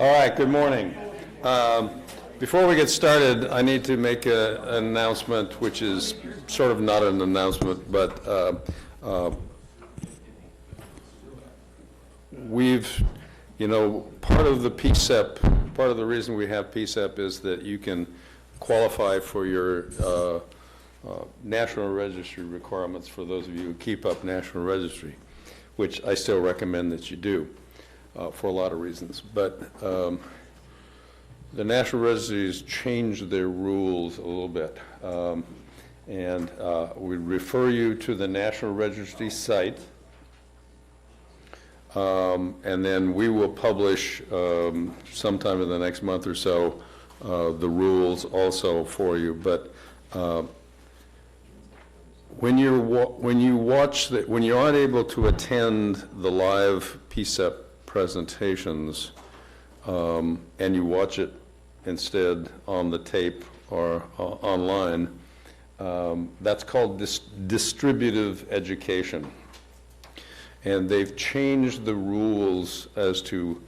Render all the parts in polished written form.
All right, good morning. Before we get started, I need to make an announcement, which is sort of not an announcement, but we've, part of the PCEP, part of the reason we have PCEP is that you can qualify for your National Registry requirements for those of you who keep up National Registry, which I still recommend that you do for a lot of reasons. But the National Registry has changed their rules a little bit. And we refer you to the National Registry site. And then we will publish sometime in the next month or so the rules also for you. But when you aren't able to attend the live PCEP presentations and you watch it instead on the tape or online, that's called distributive education. And they've changed the rules as to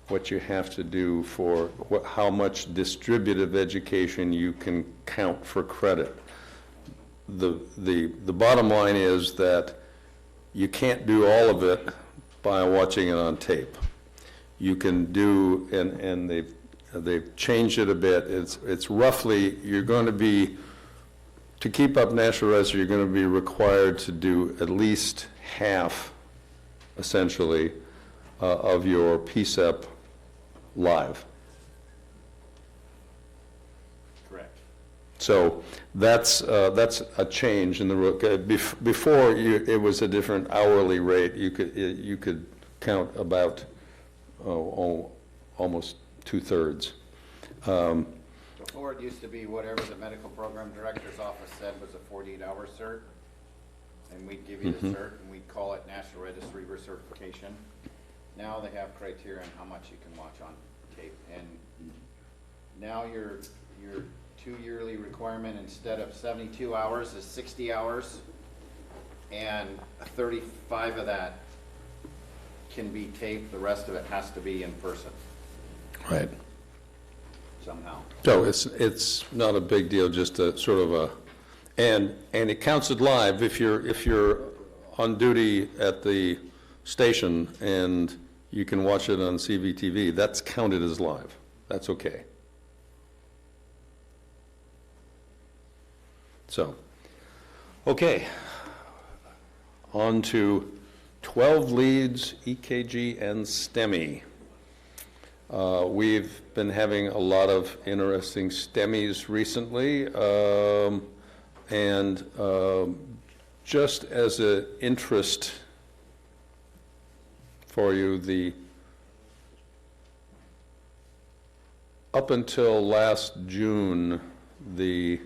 what you have to do for how much distributive education you can count for credit. The bottom line is that you can't do all of it by watching it on tape. You can do, and they've changed it a bit. It's roughly, you're going to be, to keep up National Registry, you're going to be required to do at least half, essentially, of your PCEP live. Correct. So that's a change in the rule. Before it was a different hourly rate. You could count about almost 2/3. Before it used to be whatever the medical program director's office said was a 48-hour cert, and we'd give you the cert, and we'd call it National Registry Recertification. Now they have criteria on how much you can watch on tape, and now your 2-yearly requirement instead of 72 hours is 60 hours, and 35 of that can be taped. The rest of it has to be in person. Right. Somehow. So it's not a big deal, just a sort of a, and it counts it live. If you're on duty at the station and you can watch it on CVTV, that's counted as live. That's okay. So, okay, on to 12 leads, EKG, and STEMI. We've been having a lot of interesting STEMIs recently, and just as an interest for you, up until last June, the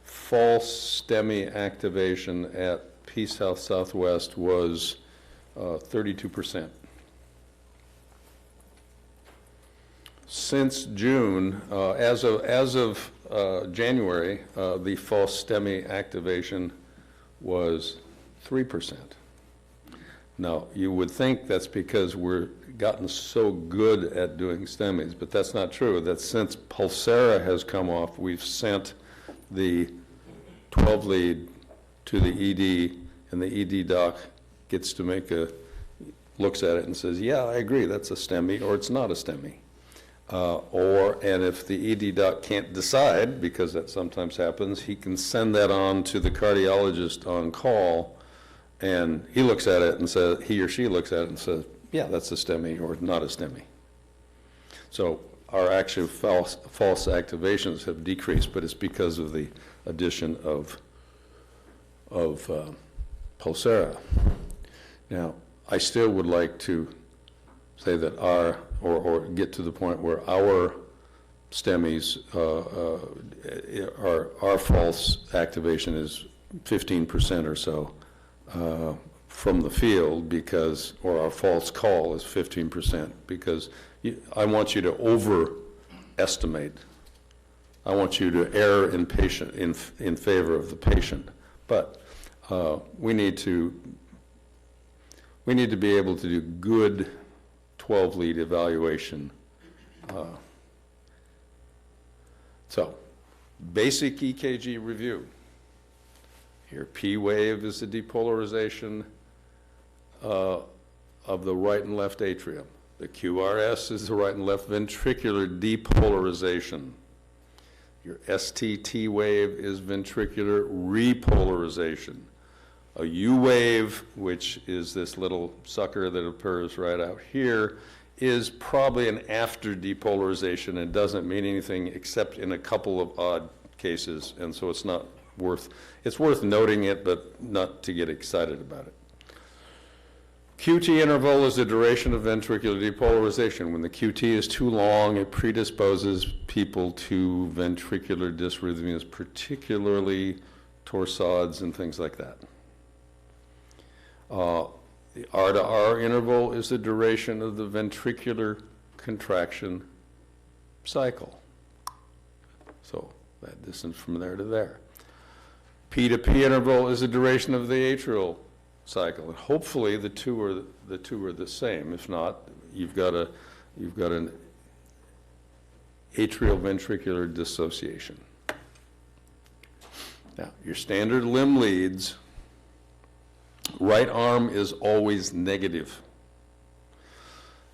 false STEMI activation at Peace Health Southwest was 32%. Since June, as of January, the false STEMI activation was 3%. Now, you would think that's because we're gotten so good at doing STEMIs, but that's not true. That since Pulsera has come off, we've sent the 12 lead to the ED, and the ED doc gets to looks at it and says, yeah, I agree, that's a STEMI, or it's not a STEMI. And if the ED doc can't decide, because that sometimes happens, he can send that on to the cardiologist on call, and he looks at it and says, he or she looks at it and says, yeah, that's a STEMI or not a STEMI. So our actual false activations have decreased, but it's because of the addition of Pulsera. Now, I still would like to say that or get to the point where our STEMIs, our false activation is 15% or so from the field, because, or our false call is 15%, because I want you to overestimate. I want you to err in favor of the patient. But we need to be able to do good 12 lead evaluation So, basic EKG review. Your P wave is the depolarization of the right and left atrium. The QRS is the right and left ventricular depolarization. Your STT wave is ventricular repolarization. A U wave, which is this little sucker that appears right out here, is probably an after depolarization and doesn't mean anything except in a couple of odd cases, and so it's worth noting it, but not to get excited about it. QT interval is the duration of ventricular depolarization. When the QT is too long, it predisposes people to ventricular dysrhythmias, particularly torsades and things like that. The R to R interval is the duration of the ventricular contraction cycle. So that distance from there to there. P to P interval is the duration of the atrial cycle. And hopefully the two are the same. If not, you've got an atrial ventricular dissociation. Now, your standard limb leads, right arm is always negative.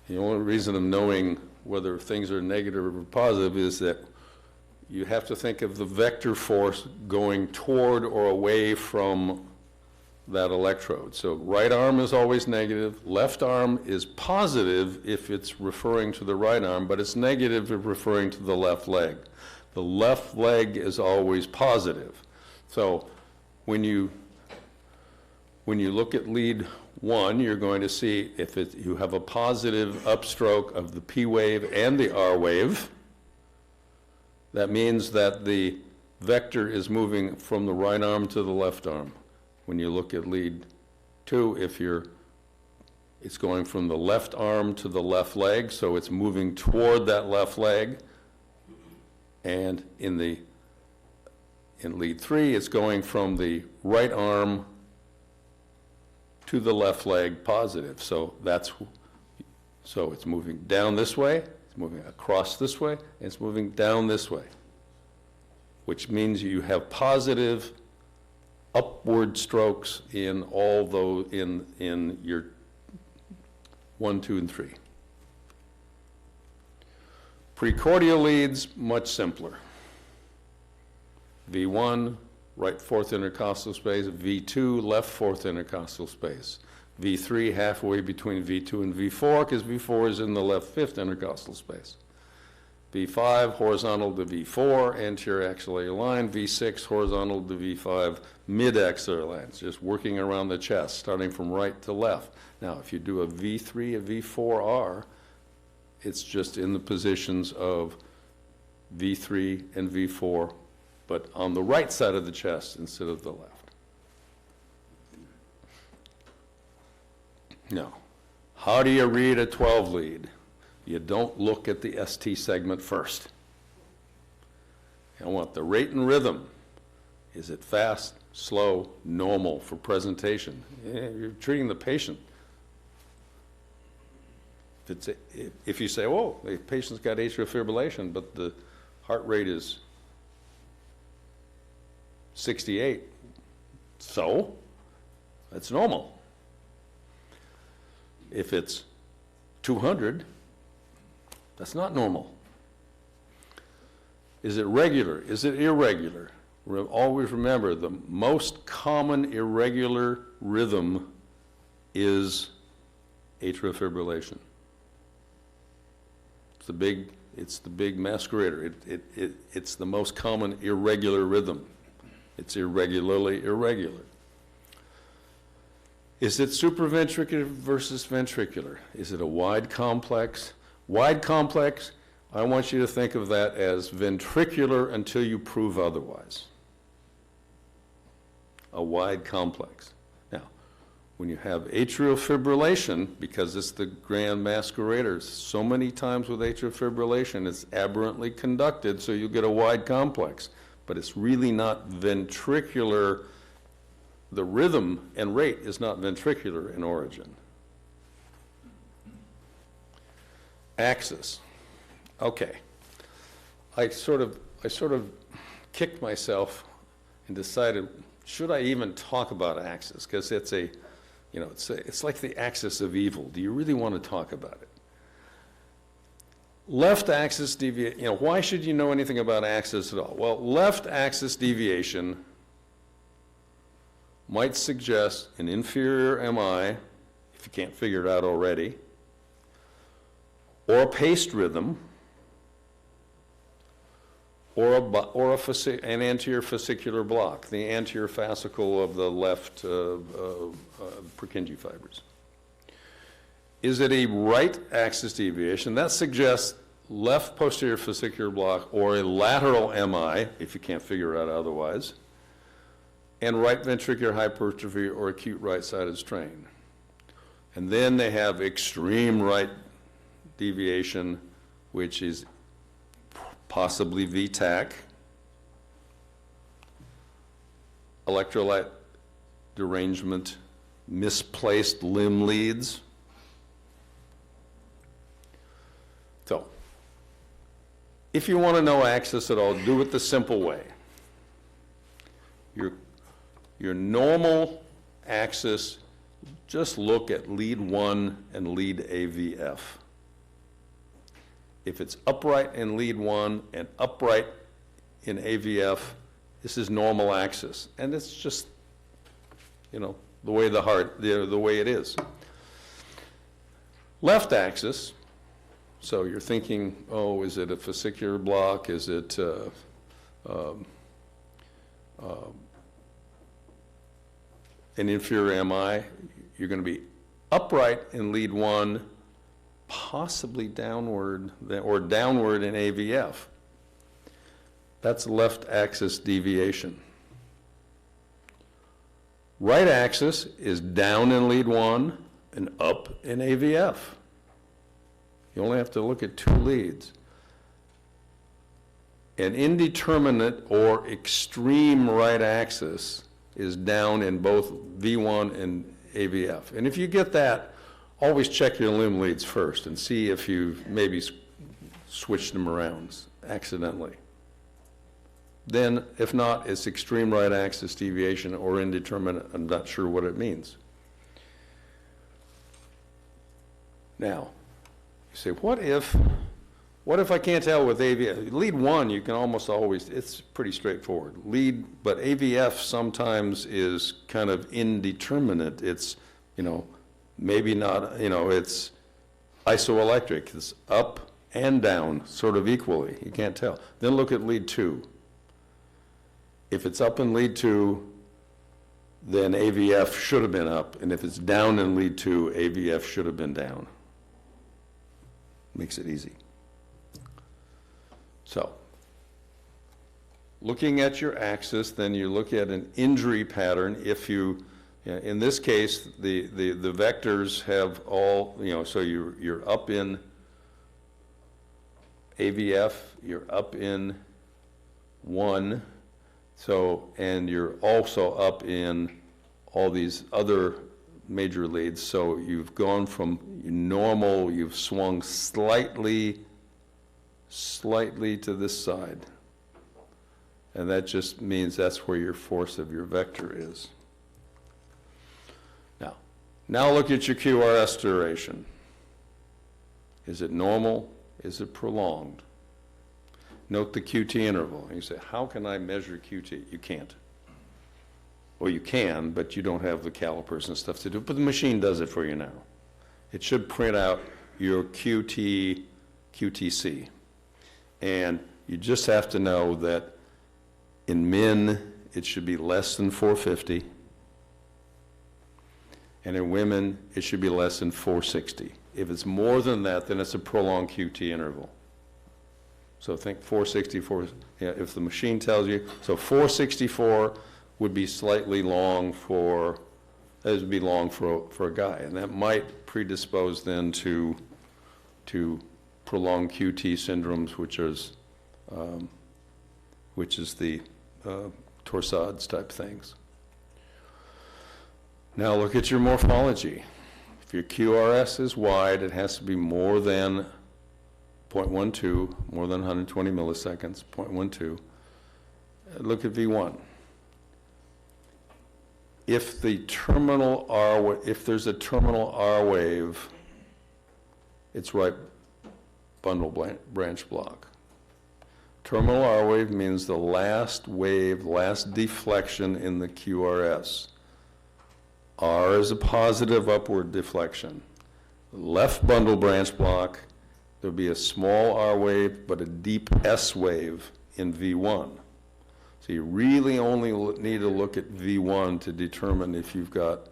The only reason of knowing whether things are negative or positive is that you have to think of the vector force going toward or away from that electrode. So right arm is always negative, left arm is positive if it's referring to the right arm, but it's negative if referring to the left leg. The left leg is always positive. So when you look at lead 1, you're going to see if you have a positive upstroke of the P wave and the R wave, that means that the vector is moving from the right arm to the left arm. When you look at lead 2, it's going from the left arm to the left leg, so it's moving toward that left leg. And in lead 3, it's going from the right arm to the left leg positive. So it's moving down this way, it's moving across this way, and it's moving down this way, which means you have positive upward strokes in all those in your 1, 2, and 3. Precordial leads, much simpler. V1, right fourth intercostal space, V2, left fourth intercostal space. V3, halfway between V2 and V4, because V4 is in the left fifth intercostal space. V5, horizontal to V4, anterior axillary line. V6, horizontal to V5, mid-axillary line. It's just working around the chest, starting from right to left. Now, if you do a V3, a V4R, it's just in the positions of V3 and V4, but on the right side of the chest instead of the left. Now, how do you read a 12 lead? You don't look at the ST segment first. I want the rate and rhythm. Is it fast, slow, normal for presentation? Yeah, you're treating the patient. If you say, oh, the patient's got atrial fibrillation, but the heart rate is 68, so that's normal. If it's 200, that's not normal. Is it regular? Is it irregular? Always remember, the most common irregular rhythm is atrial fibrillation. It's the big masquerader. It's the most common irregular rhythm. It's irregularly irregular. Is it supraventricular versus ventricular? Is it a wide complex? Wide complex, I want you to think of that as ventricular until you prove otherwise. A wide complex. Now, when you have atrial fibrillation, because it's the grand masquerader, so many times with atrial fibrillation, it's aberrantly conducted, so you get a wide complex. But it's really not ventricular. The rhythm and rate is not ventricular in origin. Axis. Okay. I sort of kicked myself and decided, should I even talk about axis? Because it's it's like the axis of evil. Do you really want to talk about it? Left axis deviation, why should you know anything about axis at all? Well, left axis deviation might suggest an inferior MI, if you can't figure it out already, or a paced rhythm, or an anterior fascicular block, the anterior fascicle of the left Purkinje fibers. Is it a right axis deviation? That suggests left posterior fascicular block or a lateral MI, if you can't figure it out otherwise, and right ventricular hypertrophy or acute right-sided strain. And then they have extreme right deviation, which is possibly VTAC, electrolyte derangement, misplaced limb leads. So, if you want to know axis at all, do it the simple way. Your normal axis, just look at lead 1 and lead AVF. If it's upright in lead 1 and upright in AVF, this is normal axis. And it's just, the way the heart, the way it is. Left axis, so you're thinking, oh, is it a fascicular block? Is it an inferior MI? You're going to be upright in lead 1, possibly downward, or downward in AVF. That's left axis deviation. Right axis is down in lead 1 and up in AVF. You only have to look at 2 leads. An indeterminate or extreme right axis is down in both V1 and AVF. And if you get that, always check your limb leads first and see if you've maybe switched them around accidentally. Then, if not, it's extreme right axis deviation or indeterminate. I'm not sure what it means. Now, you say, what if I can't tell with AVF? Lead 1, you can almost always, it's pretty straightforward. But AVF sometimes is kind of indeterminate. It's, maybe not, it's isoelectric. It's up and down sort of equally. You can't tell. Then look at lead 2. If it's up in lead 2, then AVF should have been up. And if it's down in lead 2, AVF should have been down. Makes it easy. So, looking at your axis, then you look at an injury pattern. If you, in this case, the vectors have all, so you're up in AVF, you're up in 1, so, and you're also up in all these other major leads. So you've gone from normal, you've swung slightly to this side. And that just means that's where your force of your vector is. Now look at your QRS duration. Is it normal? Is it prolonged? Note the QT interval. You say, how can I measure QT? You can't. Well, you can, but you don't have the calipers and stuff to do it. But the machine does it for you now. It should print out your QTC. And you just have to know that in men, it should be less than 450. And in women, it should be less than 460. If it's more than that, then it's a prolonged QT interval. So think 464, if the machine tells you, so 464 would be slightly long for, that would be long for a guy. And that might predispose then to prolonged QT syndromes, which is the torsades type things. Now look at your morphology. If your QRS is wide, it has to be more than 0.12, more than 120 milliseconds, 0.12. Look at V1. If there's a terminal R wave, it's right bundle branch block. Terminal R wave means the last wave, last deflection in the QRS. R is a positive upward deflection. Left bundle branch block, there'll be a small R wave, but a deep S wave in V1. So you really only need to look at V1 to determine if you've got,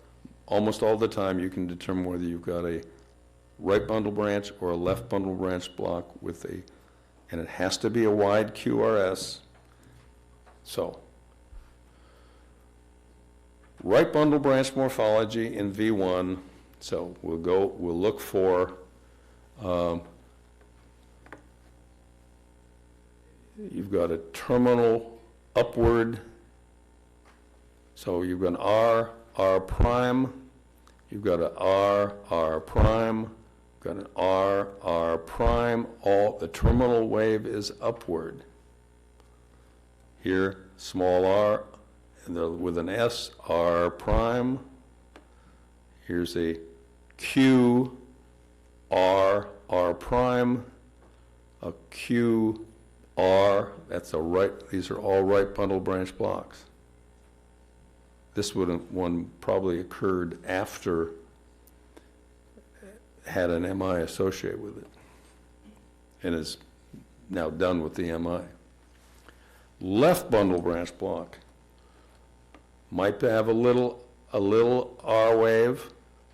almost all the time you can determine whether you've got a right bundle branch or a left bundle branch block with a, and it has to be a wide QRS. So, right bundle branch morphology in V1, so we'll look for, you've got a terminal upward, so you've got an R, R prime, you've got an R, R prime, got an R, R prime, all, the terminal wave is upward. Here, small r, and with an S, R prime. Here's a Q, R, R prime, a Q, R, that's a right, these are all right bundle branch blocks. This one probably occurred after, had an MI associated with it, and is now done with the MI. Left bundle branch block might have a little R wave,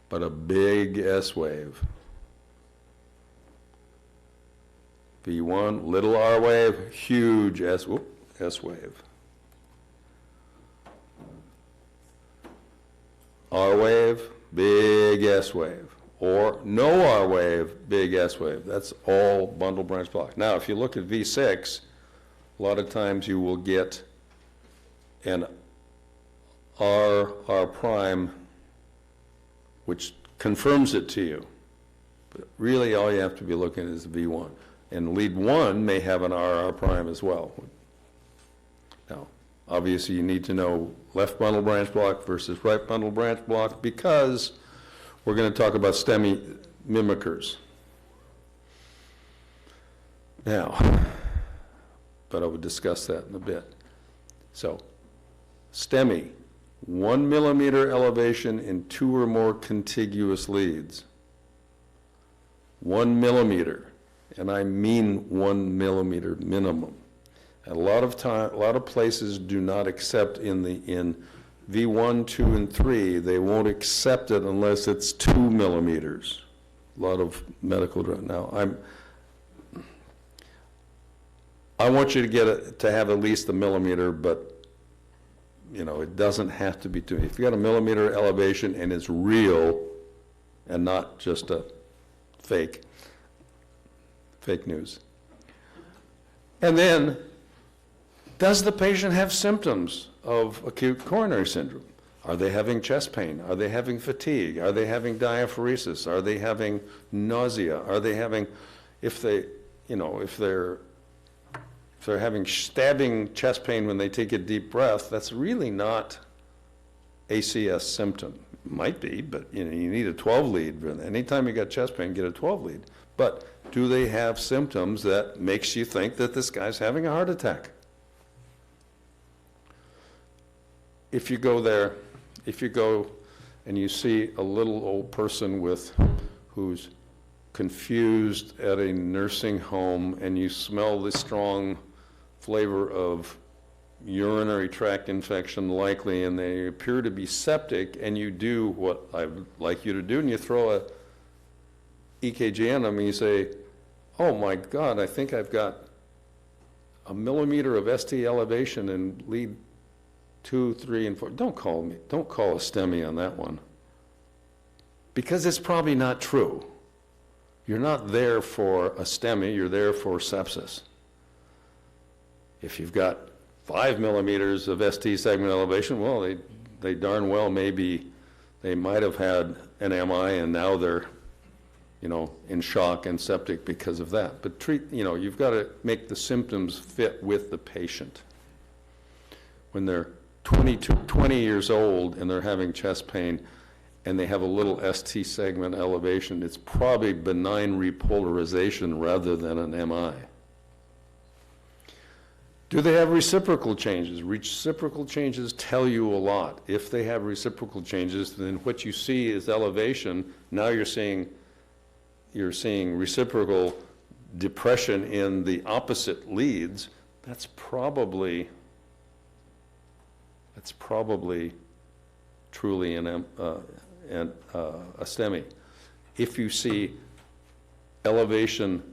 but a big S wave. V1, little R wave, huge S wave. R wave, big S wave. Or no R wave, big S wave. That's all bundle branch block. Now, if you look at V6, a lot of times you will get an R prime, which confirms it to you. But really, all you have to be looking at is V1. And lead 1 may have an R prime as well. Now, obviously, you need to know left bundle branch block versus right bundle branch block, because we're going to talk about STEMI mimickers. Now, but I will discuss that in a bit. So, STEMI, 1 millimeter elevation in 2 or more contiguous leads. 1 millimeter. And I mean 1 millimeter minimum. And a lot of places do not accept in V1, 2, and 3, they won't accept it unless it's 2 millimeters. A lot of medical, now I want you to get it to have at least a millimeter, but you know, it doesn't have to be 2. If you got a millimeter elevation and it's real and not just a fake news. And then, does the patient have symptoms of acute coronary syndrome? Are they having chest pain? Are they having fatigue? Are they having diaphoresis? Are they having nausea? Are they having, if they're having stabbing chest pain when they take a deep breath, that's really not ACS symptom. Might be, but you need a 12 lead. Anytime you got chest pain, get a 12 lead. But do they have symptoms that makes you think that this guy's having a heart attack? If you go there, if you go and you see a little old person who's confused at a nursing home, and you smell the strong flavor of urinary tract infection likely, and they appear to be septic, and you do what I'd like you to do, and you throw a EKG on them, and you say, oh my God, I think I've got a millimeter of ST elevation in lead 2, 3, and 4. Don't call a STEMI on that one, because it's probably not true. You're not there for a STEMI, you're there for sepsis. If you've got 5 millimeters of ST segment elevation, well, they darn well maybe, they might have had an MI and now they're in shock and septic because of that. But you've got to make the symptoms fit with the patient. When they're 20 years old and they're having chest pain and they have a little ST segment elevation, it's probably benign repolarization rather than an MI. Do they have reciprocal changes? Reciprocal changes tell you a lot. If they have reciprocal changes, then what you see is elevation. Now you're seeing reciprocal depression in the opposite leads. That's probably truly a STEMI. If you see elevation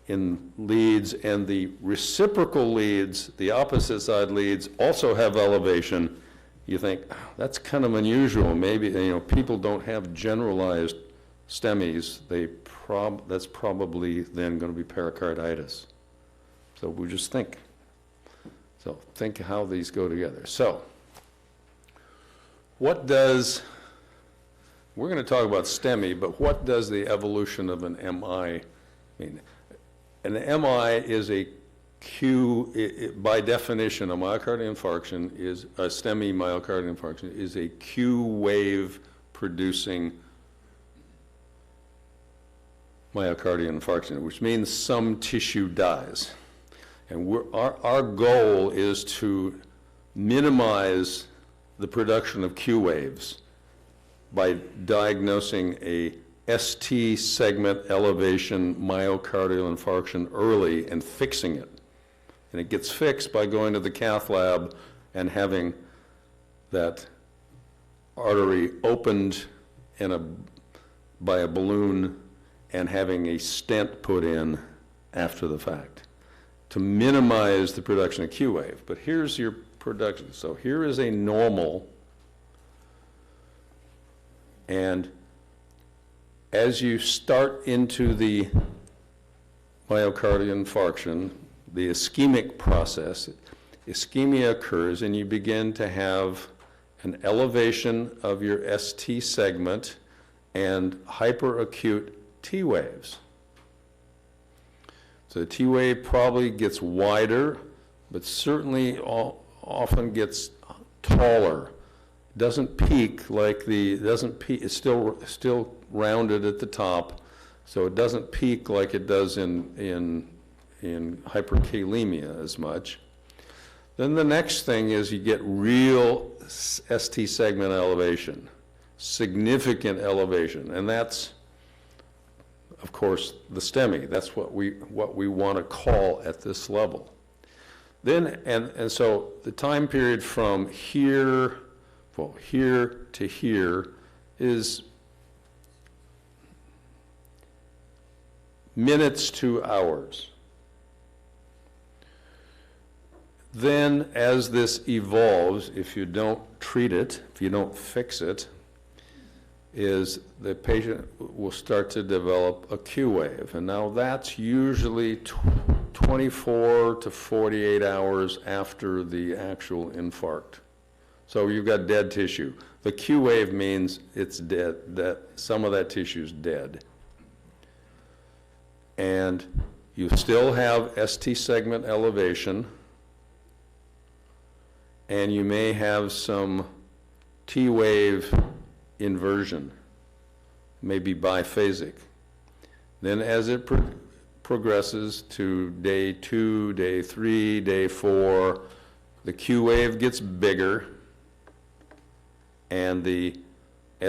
in leads and the reciprocal leads, the opposite side leads also have elevation, you think, that's kind of unusual. Maybe, people don't have generalized STEMIs. That's probably then going to be pericarditis. So we just think. So think how these go together. So we're going to talk about STEMI, but what does the evolution of an MI mean? An MI is a by definition, a myocardial infarction is, a STEMI myocardial infarction is a Q wave producing myocardial infarction, which means some tissue dies. And our goal is to minimize the production of Q waves by diagnosing a ST segment elevation myocardial infarction early and fixing it. And it gets fixed by going to the cath lab and having that artery opened by a balloon and having a stent put in after the fact to minimize the production of Q wave. But here's your production. So here is a normal, and as you start into the myocardial infarction, the ischemic process, ischemia occurs and you begin to have an elevation of your ST segment and hyperacute T waves. So the T wave probably gets wider, but certainly often gets taller. Doesn't peak like it's still rounded at the top, so it doesn't peak like it does in hyperkalemia as much. Then the next thing is you get real ST segment elevation, significant elevation, and that's, of course, the STEMI. That's what we want to call at this level. Then, and so the time period from here to here is minutes to hours. Then, as this evolves, if you don't treat it, if you don't fix it, is the patient will start to develop a Q wave. And now that's usually 24 to 48 hours after the actual infarct. So you've got dead tissue. The Q wave means it's dead, that some of that tissue is dead. And you still have ST segment elevation, and you may have some T wave inversion, maybe biphasic. Then as it progresses to day 2, day 3, day 4, the Q wave gets bigger and the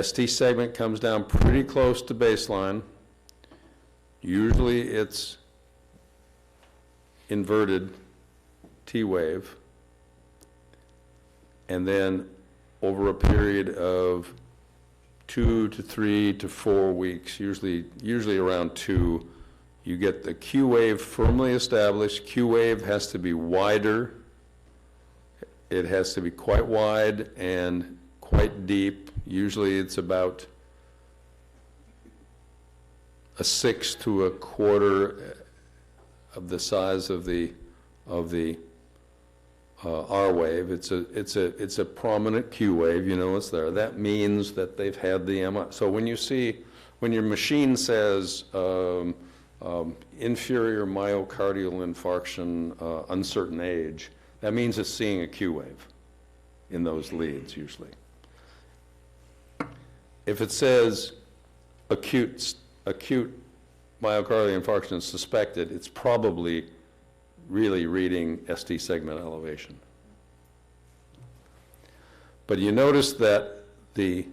ST segment comes down pretty close to baseline. Usually it's inverted T wave, and then over a period of 2 to 3 to 4 weeks, usually around 2, you get the Q wave firmly established. Q wave has to be wider. It has to be quite wide and quite deep. Usually it's about a 1/6 to 1/4 of the size of the R wave. It's a prominent Q wave. You know it's there. That means that they've had the MI. So when when your machine says inferior myocardial infarction, uncertain age, that means it's seeing a Q wave in those leads usually. If it says acute myocardial infarction suspected, it's probably really reading ST segment elevation. But you notice that the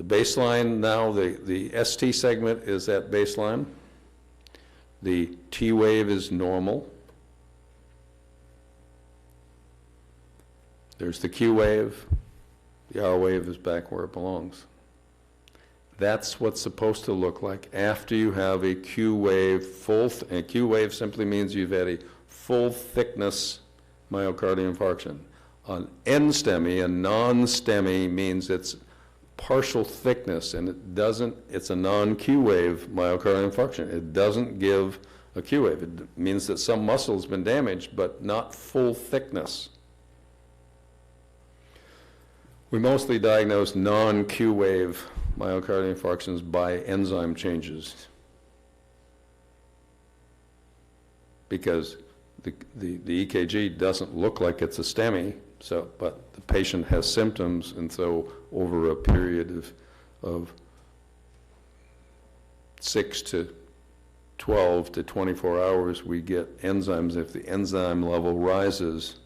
baseline now, the ST segment is at baseline. The T wave is normal. There's the Q wave. The R wave is back where it belongs. That's what's supposed to look like after you have a Q wave a Q wave simply means you've had a full thickness myocardial infarction. An N-STEMI, a non-STEMI, means it's partial thickness, and it's a non-Q wave myocardial infarction. It doesn't give a Q wave. It means that some muscle has been damaged, but not full thickness. We mostly diagnose non-Q wave myocardial infarctions by enzyme changes because the EKG doesn't look like it's a STEMI, but the patient has symptoms, and so over a period of 6 to 12 to 24 hours, we get enzymes. If the enzyme level rises,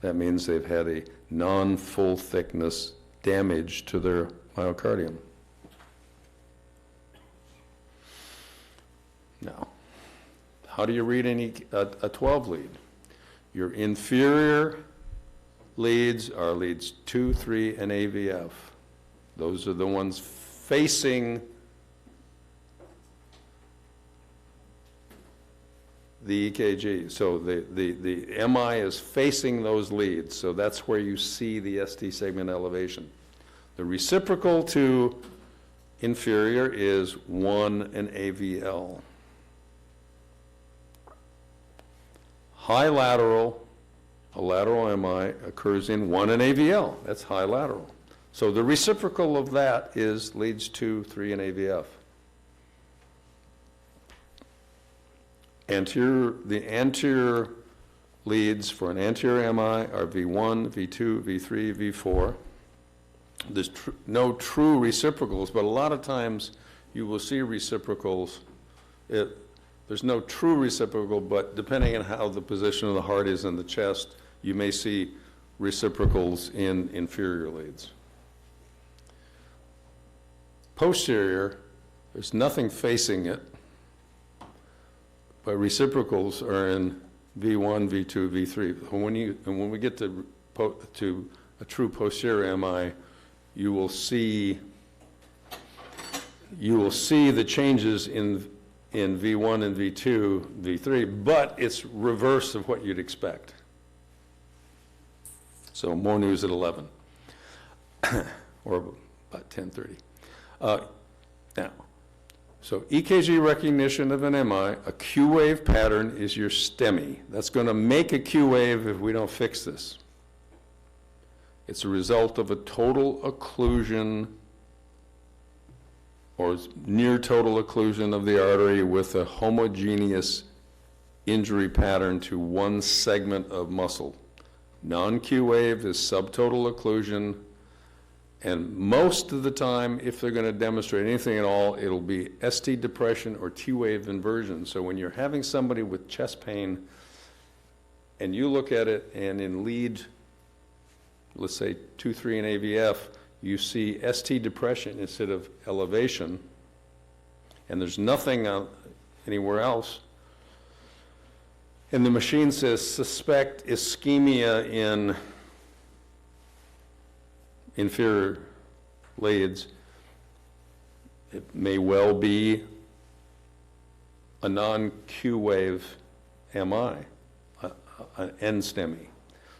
that means they've had a non-full thickness damage to their myocardium. Now, how do you read a 12 lead? Your inferior leads are leads 2, 3, and AVF. Those are the ones facing the EKG. So the MI is facing those leads, so that's where you see the ST segment elevation. The reciprocal to inferior is 1 and AVL. High lateral, a lateral MI occurs in 1 and AVL. That's high lateral. So the reciprocal of that is leads 2, 3, and AVF. The anterior leads for an anterior MI are V1, V2, V3, V4. There's no true reciprocals, but a lot of times you will see reciprocals. There's no true reciprocal, but depending on how the position of the heart is in the chest, you may see reciprocals in inferior leads. Posterior, there's nothing facing it, but reciprocals are in V1, V2, V3. When we get to a true posterior MI, you will see the changes in V1 and V2, V3, but it's reverse of what you'd expect. So more news at 11, or about 10:30. Now, so EKG recognition of an MI, a Q wave pattern is your STEMI. That's going to make a Q wave if we don't fix this. It's a result of a total occlusion or near total occlusion of the artery with a homogeneous injury pattern to one segment of muscle. Non-Q wave is subtotal occlusion, and most of the time, if they're going to demonstrate anything at all, it'll be ST depression or T wave inversion. So when you're having somebody with chest pain and you look at it and in lead, let's say 2, 3 and AVF, you see ST depression instead of elevation, and there's nothing anywhere else, and the machine says suspect ischemia in inferior leads, it may well be a non-Q wave MI, an N-STEMI.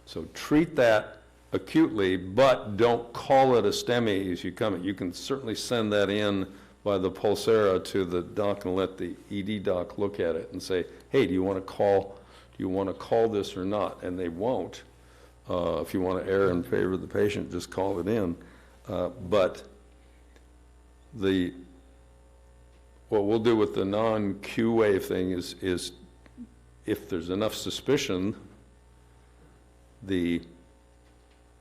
So treat that acutely, but don't call it a STEMI as you come. You can certainly send that in by the Pulsera to the doc and let the ED doc look at it and say, hey, do you want to call this or not? And they won't. If you want to err in favor of the patient, just call it in. But the what we'll do with the non-Q wave thing is if there's enough suspicion, the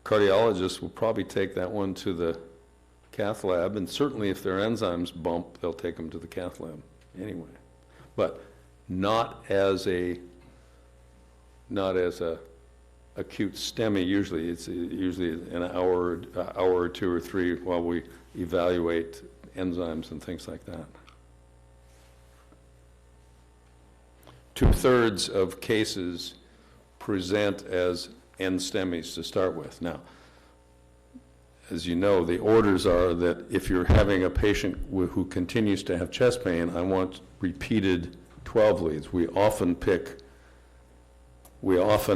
cardiologist will probably take that one to the cath lab, and certainly if their enzymes bump, they'll take them to the cath lab anyway. But not as a acute STEMI. Usually it's usually an hour or two or three while we evaluate enzymes and things like that. 2/3 of cases present as NSTEMIs to start with. Now, as you know, the orders are that if you're having a patient who continues to have chest pain, I want repeated 12 leads. We often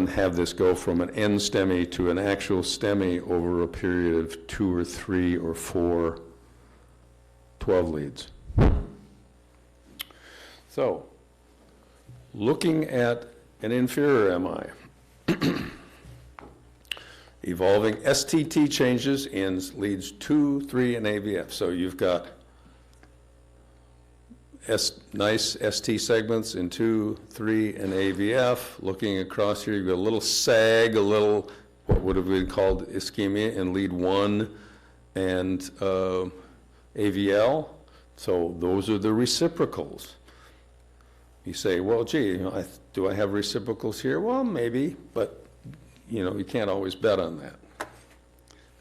have this go from an NSTEMI to an actual STEMI over a period of 2 or 3 or 4 12 leads. So, looking at an inferior MI, evolving STT changes in leads 2, 3, and AVF. So you've got nice ST segments in 2, 3, and AVF. Looking across here, you've got a little sag, a little what would have been called ischemia in lead 1 and AVL. So those are the reciprocals. You say, well, gee, do I have reciprocals here? Well, maybe, but you can't always bet on that.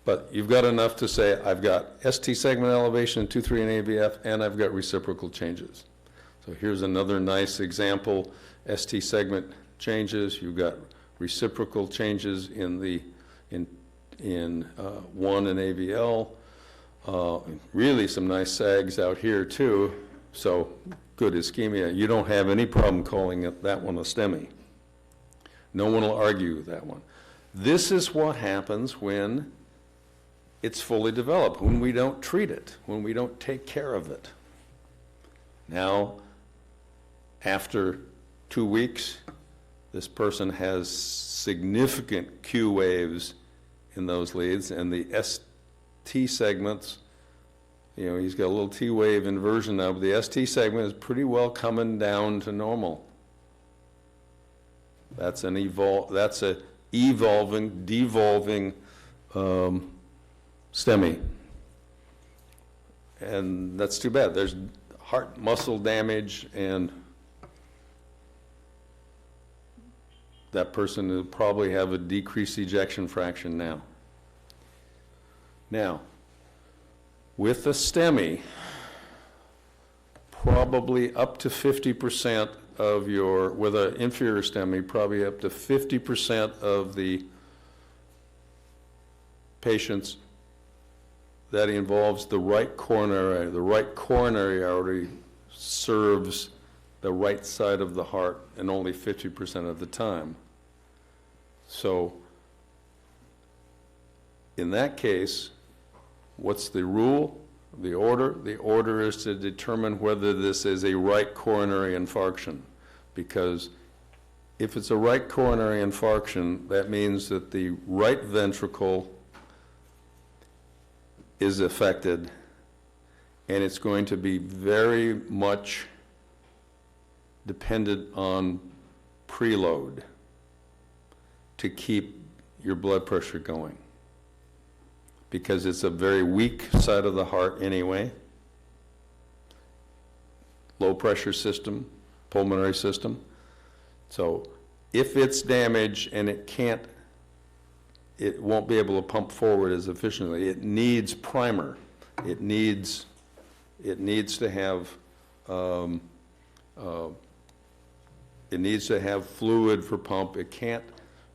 But you've got enough to say, I've got ST segment elevation in 2, 3, and AVF, and I've got reciprocal changes. So here's another nice example, ST segment changes. You've got reciprocal changes in 1 and AVL. Really some nice sags out here too. So good ischemia. You don't have any problem calling that one a STEMI. No one will argue with that one. This is what happens when it's fully developed, when we don't treat it, when we don't take care of it. Now, after 2 weeks, this person has significant Q waves in those leads, and the ST segments, he's got a little T wave inversion now, but the ST segment is pretty well coming down to normal. That's a evolving, devolving STEMI. And that's too bad. There's heart muscle damage, and that person will probably have a decreased ejection fraction now. Now, with a STEMI, probably up to 50% of with an inferior STEMI, probably up to 50% of the patients that involves the right coronary. The right coronary artery serves the right side of the heart, and only 50% of the time. So, in that case, what's the rule? The order? The order is to determine whether this is a right coronary infarction, because if it's a right coronary infarction, that means that the right ventricle is affected, and it's going to be very much dependent on preload to keep your blood pressure going, because it's a very weak side of the heart anyway. Low pressure system, pulmonary system. So if it's damaged and it won't be able to pump forward as efficiently, it needs primer. It needs to have fluid for pump.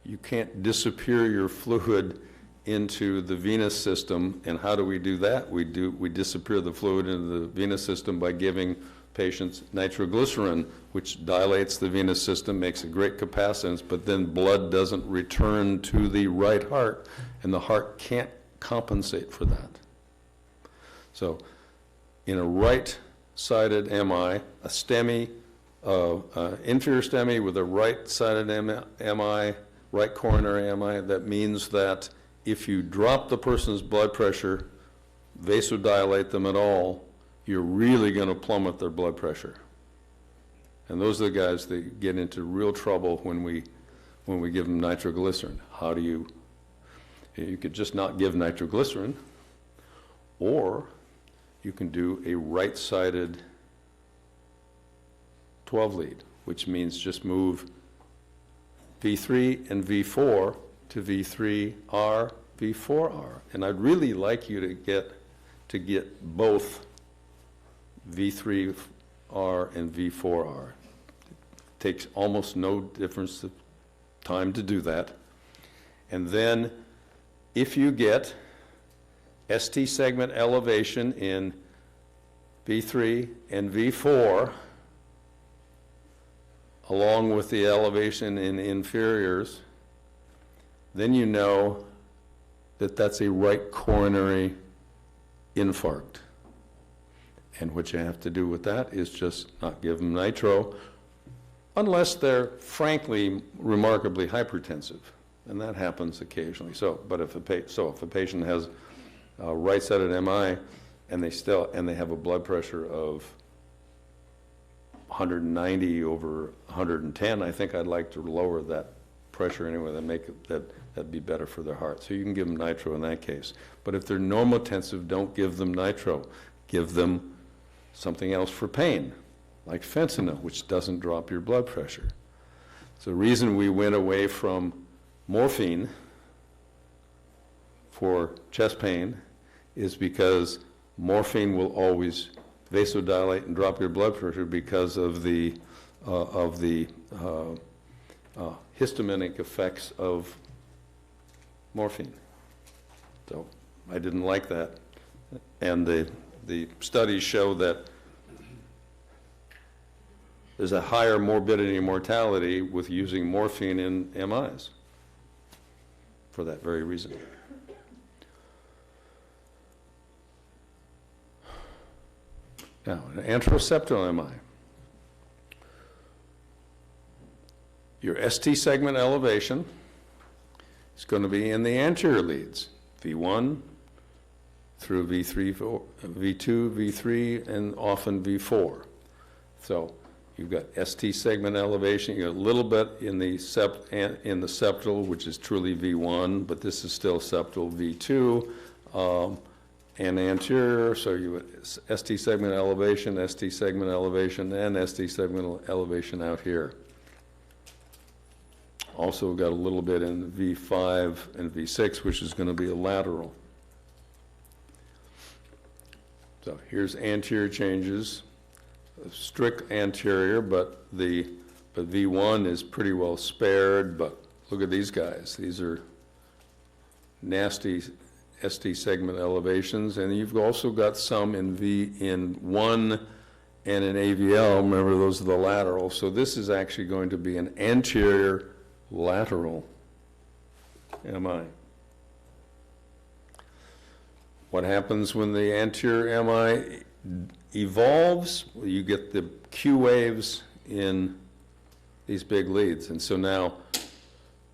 You can't disappear your fluid into the venous system. And how do we do that? We disappear the fluid into the venous system by giving patients nitroglycerin, which dilates the venous system, makes a great capacitance, but then blood doesn't return to the right heart, and the heart can't compensate for that. So in a right-sided MI, a STEMI, inferior STEMI with a right-sided MI, right coronary MI, that means that if you drop the person's blood pressure, vasodilate them at all, you're really going to plummet their blood pressure. And those are the guys that get into real trouble when we give them nitroglycerin. How do you could just not give nitroglycerin, or you can do a right-sided 12 lead, which means just move V3 and V4 to V3R, V4R. And I'd really like you to get both V3R and V4R. It takes almost no difference of time to do that. And then if you get ST segment elevation in V3 and V4, along with the elevation in inferiors, then you know that that's a right coronary infarct. And what you have to do with that is just not give them nitro, unless they're frankly remarkably hypertensive, and that happens occasionally. But if a patient has a right-sided MI and they have a blood pressure of 190 over 110, I think I'd like to lower that pressure anyway, that'd be better for their heart. So you can give them nitro in that case. But if they're normotensive, don't give them nitro. Give them something else for pain, like fentanyl, which doesn't drop your blood pressure. So the reason we went away from morphine for chest pain is because morphine will always vasodilate and drop your blood pressure because of the histaminic effects of morphine. So I didn't like that. And the studies show that there's a higher morbidity and mortality with using morphine in MIs for that very reason. Now, an anteroseptal MI. Your ST segment elevation is going to be in the anterior leads, V1 through V3, V2, V3, and often V4. So you've got ST segment elevation, you got a little bit in the septal, which is truly V1, but this is still septal V2, and anterior, so you have ST segment elevation, and ST segment elevation out here. Also got a little bit in V5 and V6, which is going to be a lateral. So here's anterior changes, strict anterior, but V1 is pretty well spared, but look at these guys. These are nasty ST segment elevations, and you've also got some in V1 and in AVL. Remember, those are the lateral. So this is actually going to be an anterior lateral MI. What happens when the anterior MI evolves? Well, you get the Q waves in these big leads, and so now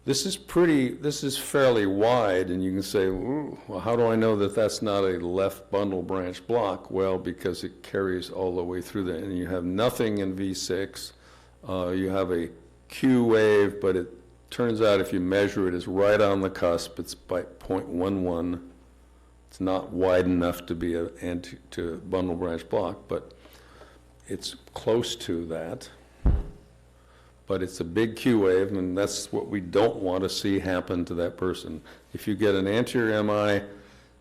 this is fairly wide, and you can say, well, how do I know that that's not a left bundle branch block? Well, because it carries all the way through there, and you have nothing in V6. You have a Q wave, but it turns out if you measure it, it's right on the cusp. It's by 0.11. It's not wide enough to be a bundle branch block, but it's close to that. But it's a big Q wave, and that's what we don't want to see happen to that person. If you get an anterior MI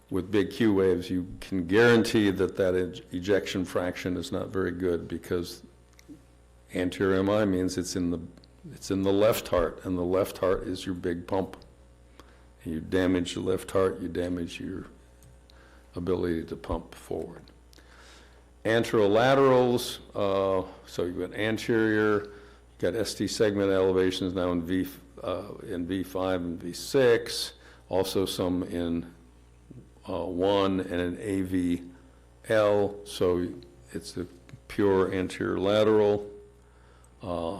with big Q waves, you can guarantee that ejection fraction is not very good, because anterior MI means it's in the left heart, and the left heart is your big pump. And you damage the left heart, you damage your ability to pump forward. Anterolaterals, so you've got anterior. Got ST segment elevations now in V5 and V6, also some in 1 and in AVL, so it's the pure anterior lateral.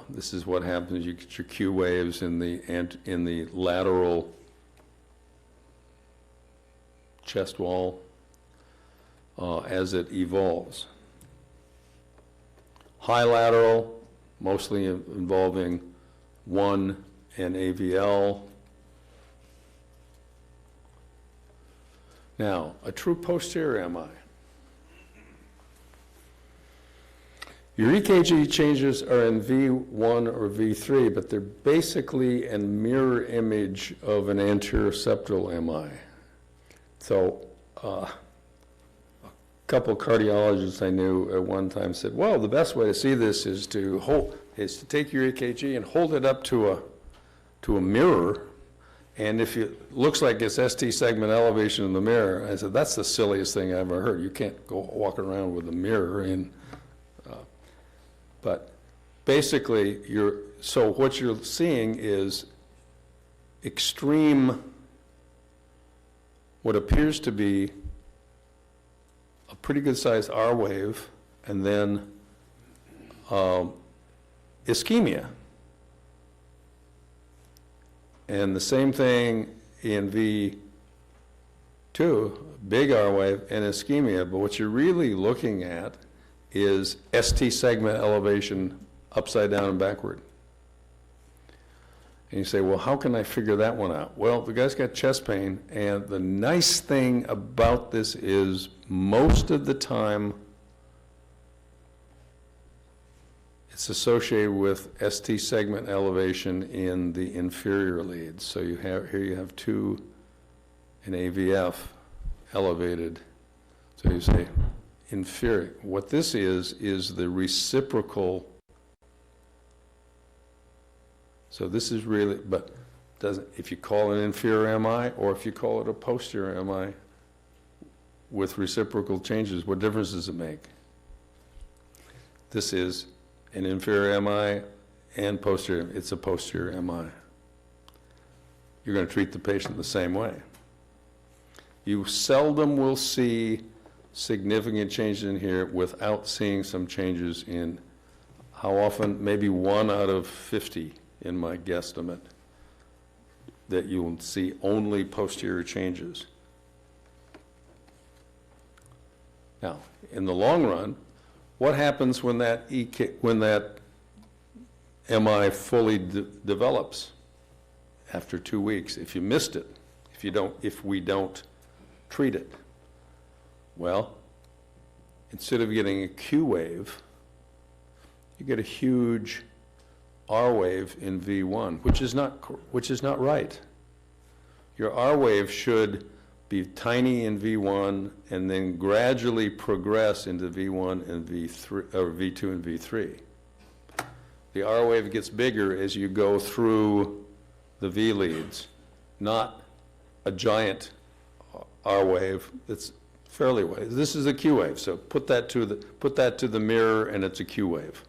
This is what happens. You get your Q waves in the lateral chest wall as it evolves. high lateral, mostly involving 1 and AVL. Now, a true posterior MI. Your EKG changes are in V1 or V3, but they're basically a mirror image of an anterior septal MI. So, a couple of cardiologists I knew at one time said, well, the best way to see this is to take your EKG and hold it up to a mirror, and if it looks like it's ST segment elevation in the mirror, I said, that's the silliest thing I ever heard. You can't go walk around with a mirror in. But basically, so what you're seeing is extreme, what appears to be a pretty good sized R wave, and then ischemia. And the same thing in V2, big R wave and ischemia, but what you're really looking at is ST segment elevation upside down and backward. And you say, well, how can I figure that one out? Well, the guy's got chest pain, and the nice thing about this is most of the time it's associated with ST segment elevation in the inferior leads. So here you have 2 in AVF elevated. So you say, inferior. What this is the reciprocal. So this is really, but if you call it an inferior MI or if you call it a posterior MI with reciprocal changes, what difference does it make? This is an inferior MI and posterior. It's a posterior MI. You're going to treat the patient the same way. You seldom will see significant changes in here without seeing some changes in, how often, maybe 1 out of 50 in my guesstimate, that you will see only posterior changes. Now, in the long run, what happens when that MI fully develops after 2 weeks? If you missed it, if we don't treat it, well, instead of getting a Q wave, you get a huge R wave in V1, which is not right. Your R wave should be tiny in V1 and then gradually progress into V1 and V3 or V2 and V3. The R wave gets bigger as you go through the V leads, not a giant R wave that's fairly wave. This is a Q wave, so put that to the mirror, and it's a Q wave.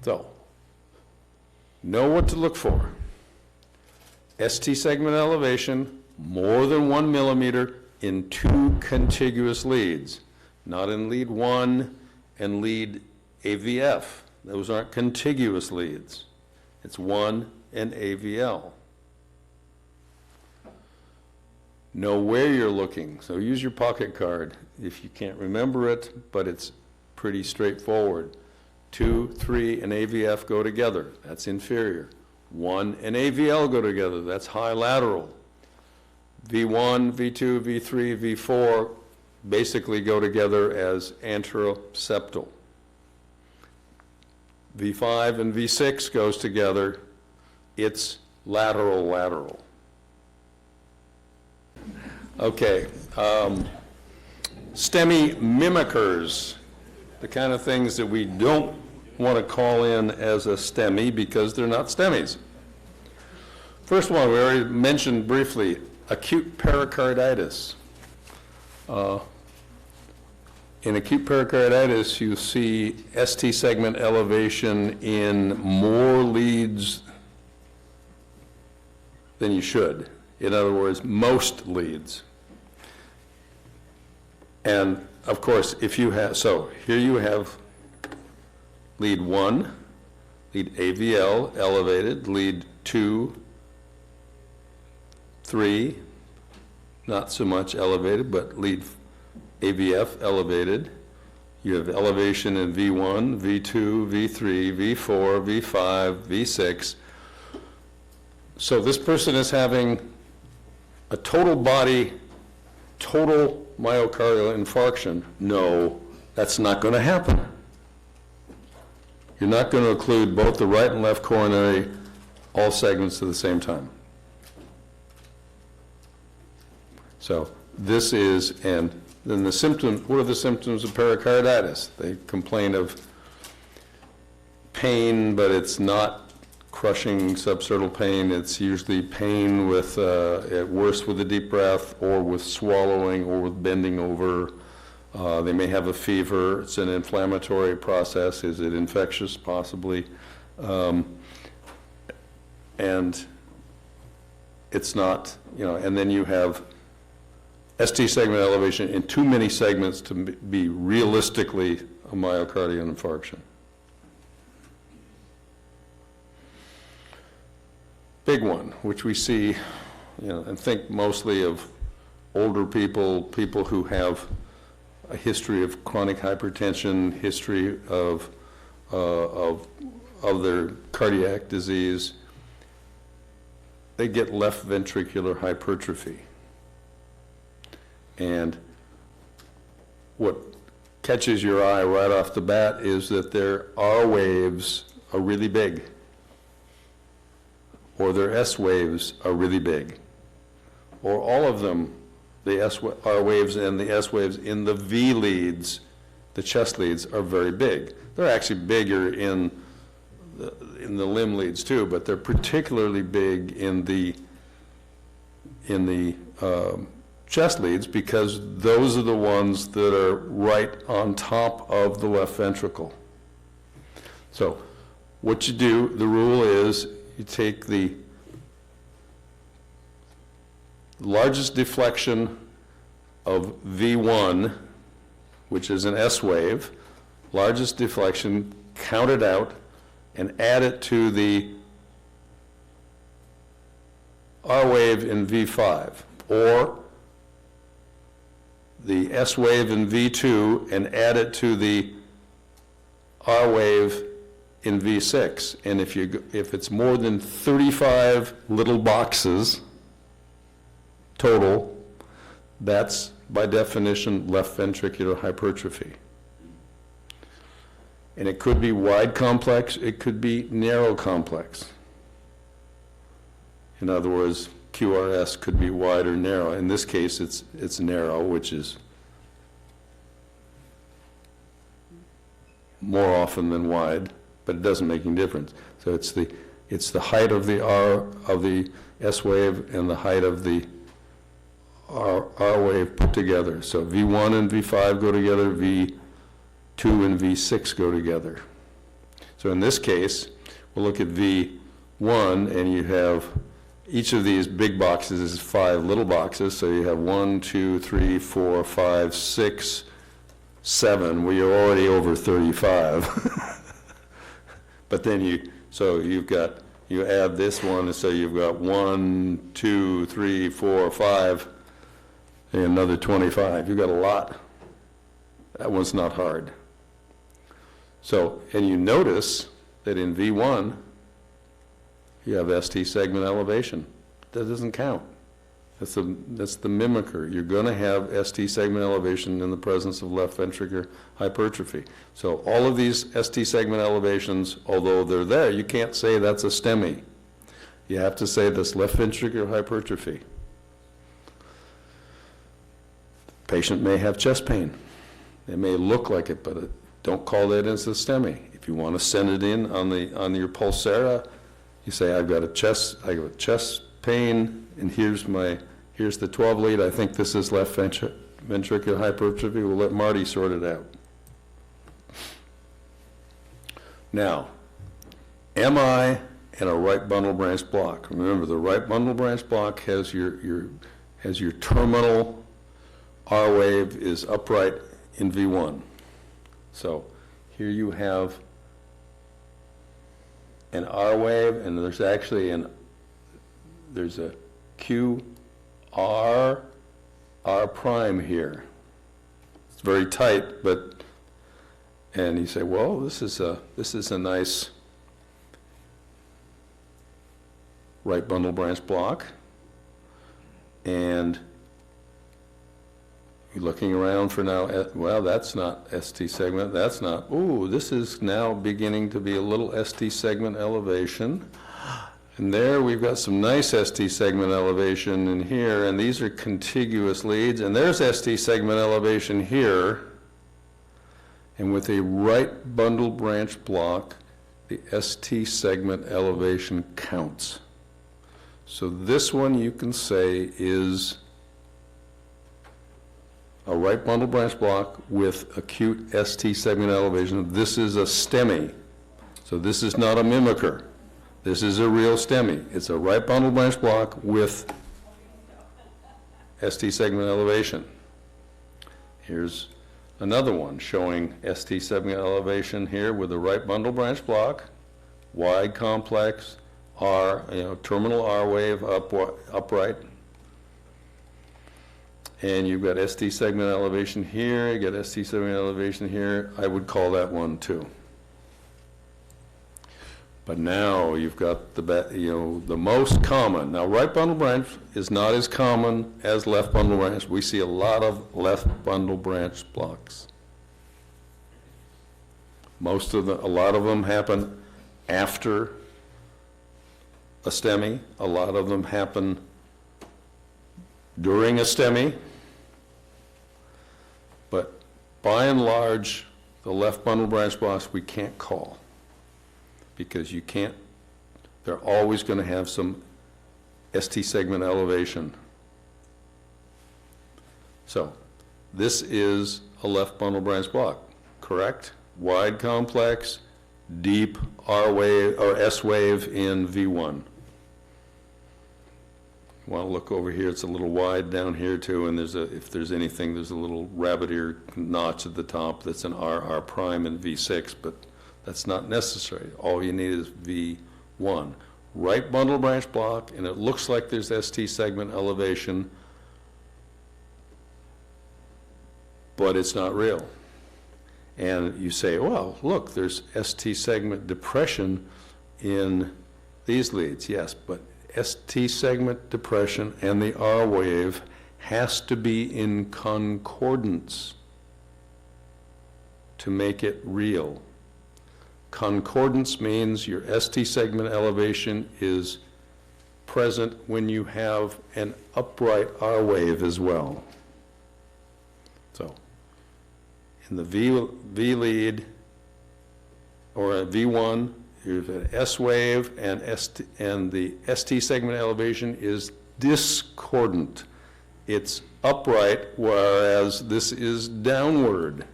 So, know what to look for. ST segment elevation, more than 1 millimeter in 2 contiguous leads, not in lead 1 and lead AVF. Those aren't contiguous leads. It's 1 and AVL. Know where you're looking. So use your pocket card if you can't remember it, but it's pretty straightforward. 2, 3, and AVF go together. That's inferior. 1 and AVL go together. That's high lateral. V1, V2, V3, V4 basically go together as anteroseptal. V5 and V6 goes together. It's lateral. Okay, STEMI mimickers, the kind of things that we don't want to call in as a STEMI because they're not STEMIs. First one, we already mentioned briefly, acute pericarditis. In acute pericarditis, you see ST segment elevation in more leads than you should. In other words, most leads. And of course, if you have, so here you have lead 1, lead AVL elevated, lead 2, 3, not so much elevated, but lead AVF elevated. You have elevation in V1, V2, V3, V4, V5, V6. So this person is having a total body, total myocardial infarction. No, that's not going to happen. You're not going to occlude both the right and left coronary, all segments at the same time. So this is, and then the symptoms, what are the symptoms of pericarditis? They complain of pain, but it's not crushing substernal pain. It's usually pain with, at worst with a deep breath, or with swallowing, or with bending over. They may have a fever. It's an inflammatory process. Is it infectious? Possibly. And it's not, and then you have ST segment elevation in too many segments to be realistically a myocardial infarction. Big one, which we see, and think mostly of older people, people who have a history of chronic hypertension, history of their cardiac disease. They get left ventricular hypertrophy. And what catches your eye right off the bat is that their R waves are really big, or their S waves are really big, or all of them, the R waves and the S waves in the V leads, the chest leads, are very big. They're actually bigger in the limb leads too, but they're particularly big in the chest leads, because those are the ones that are right on top of the left ventricle. So what you do, the rule is, you take the largest deflection of V1, which is an S wave, largest deflection, count it out, and add it to the R wave in V5, or the S wave in V2 and add it to the R wave in V6. And if it's more than 35 little boxes total, that's by definition left ventricular hypertrophy. And it could be wide complex, it could be narrow complex. In other words, QRS could be wide or narrow. In this case, it's narrow, which is more often than wide, but it doesn't make any difference. So it's the height of the S wave and the height of the R wave put together. So V1 and V5 go together, V2 and V6 go together. So in this case, we'll look at V1, and you have each of these big boxes is 5 little boxes. So you have 1, 2, 3, 4, 5, 6, 7. Well, you're already over 35. But then you add this one, and so you've got 1, 2, 3, 4, 5, and another 25. You've got a lot. That one's not hard. So, and you notice that in V1, you have ST segment elevation. That doesn't count. That's the mimicker. You're going to have ST segment elevation in the presence of left ventricular hypertrophy. So all of these ST segment elevations, although they're there, you can't say that's a STEMI. You have to say this left ventricular hypertrophy. Patient may have chest pain. It may look like it, but don't call that as a STEMI. If you want to send it in on your Pulsera, you say, I got chest pain, and here's the 12 lead. I think this is left ventricular hypertrophy. We'll let Marty sort it out. Now, MI and a right bundle branch block. Remember, the right bundle branch block has your terminal R wave is upright in V1. So here you have an R wave, and there's actually there's a Q R prime here. it's very tight, but, and you say, well, this is a nice right bundle branch block. And you're looking around for now, well, that's not ST segment, that's not, ooh, this is now beginning to be a little ST segment elevation. And there we've got some nice ST segment elevation in here, and these are contiguous leads, and there's ST segment elevation here. And with a right bundle branch block, the ST segment elevation counts. So this one you can say is a right bundle branch block with acute ST segment elevation. This is a STEMI. So this is not a mimicker. This is a real STEMI. It's a right bundle branch block with ST segment elevation. Here's another one showing ST segment elevation here with a right bundle branch block, wide complex, R, terminal R wave upright. And you've got ST segment elevation here, you got ST segment elevation here. I would call that one too. But now you've got the most common. Now right bundle branch is not as common as left bundle branch. We see a lot of left bundle branch blocks. A lot of them happen after a STEMI. A lot of them happen during a STEMI. But by and large, the left bundle branch blocks we can't call, because they're always going to have some ST segment elevation. So this is a left bundle branch block, correct? Wide complex, deep R wave or S wave in V1. You want to look over here, it's a little wide down here too, and if there's anything, there's a little rabbit ear notch at the top that's an R prime in V6, but that's not necessary. All you need is V1. Right bundle branch block, and it looks like there's ST segment elevation, but it's not real. And you say, well, look, there's ST segment depression in these leads. Yes, but ST segment depression and the R wave has to be in concordance to make it real. Concordance means your ST segment elevation is present when you have an upright R wave as well. So in the V lead or a V1, you have an S wave, and the ST segment elevation is discordant. It's upright, whereas this is downward.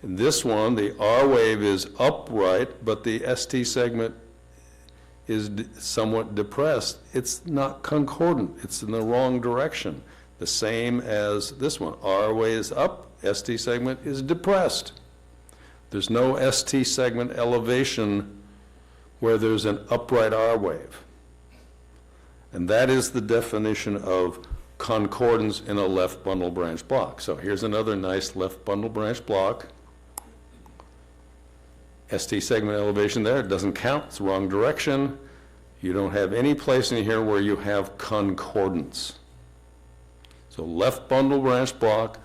In this one, the R wave is upright, but the ST segment is somewhat depressed. It's not concordant. It's in the wrong direction. The same as this one. R wave is up, ST segment is depressed. There's no ST segment elevation where there's an upright R wave. And that is the definition of concordance in a left bundle branch block. So here's another nice left bundle branch block. ST segment elevation there, it doesn't count, it's the wrong direction. You don't have any place in here where you have concordance. So left bundle branch block,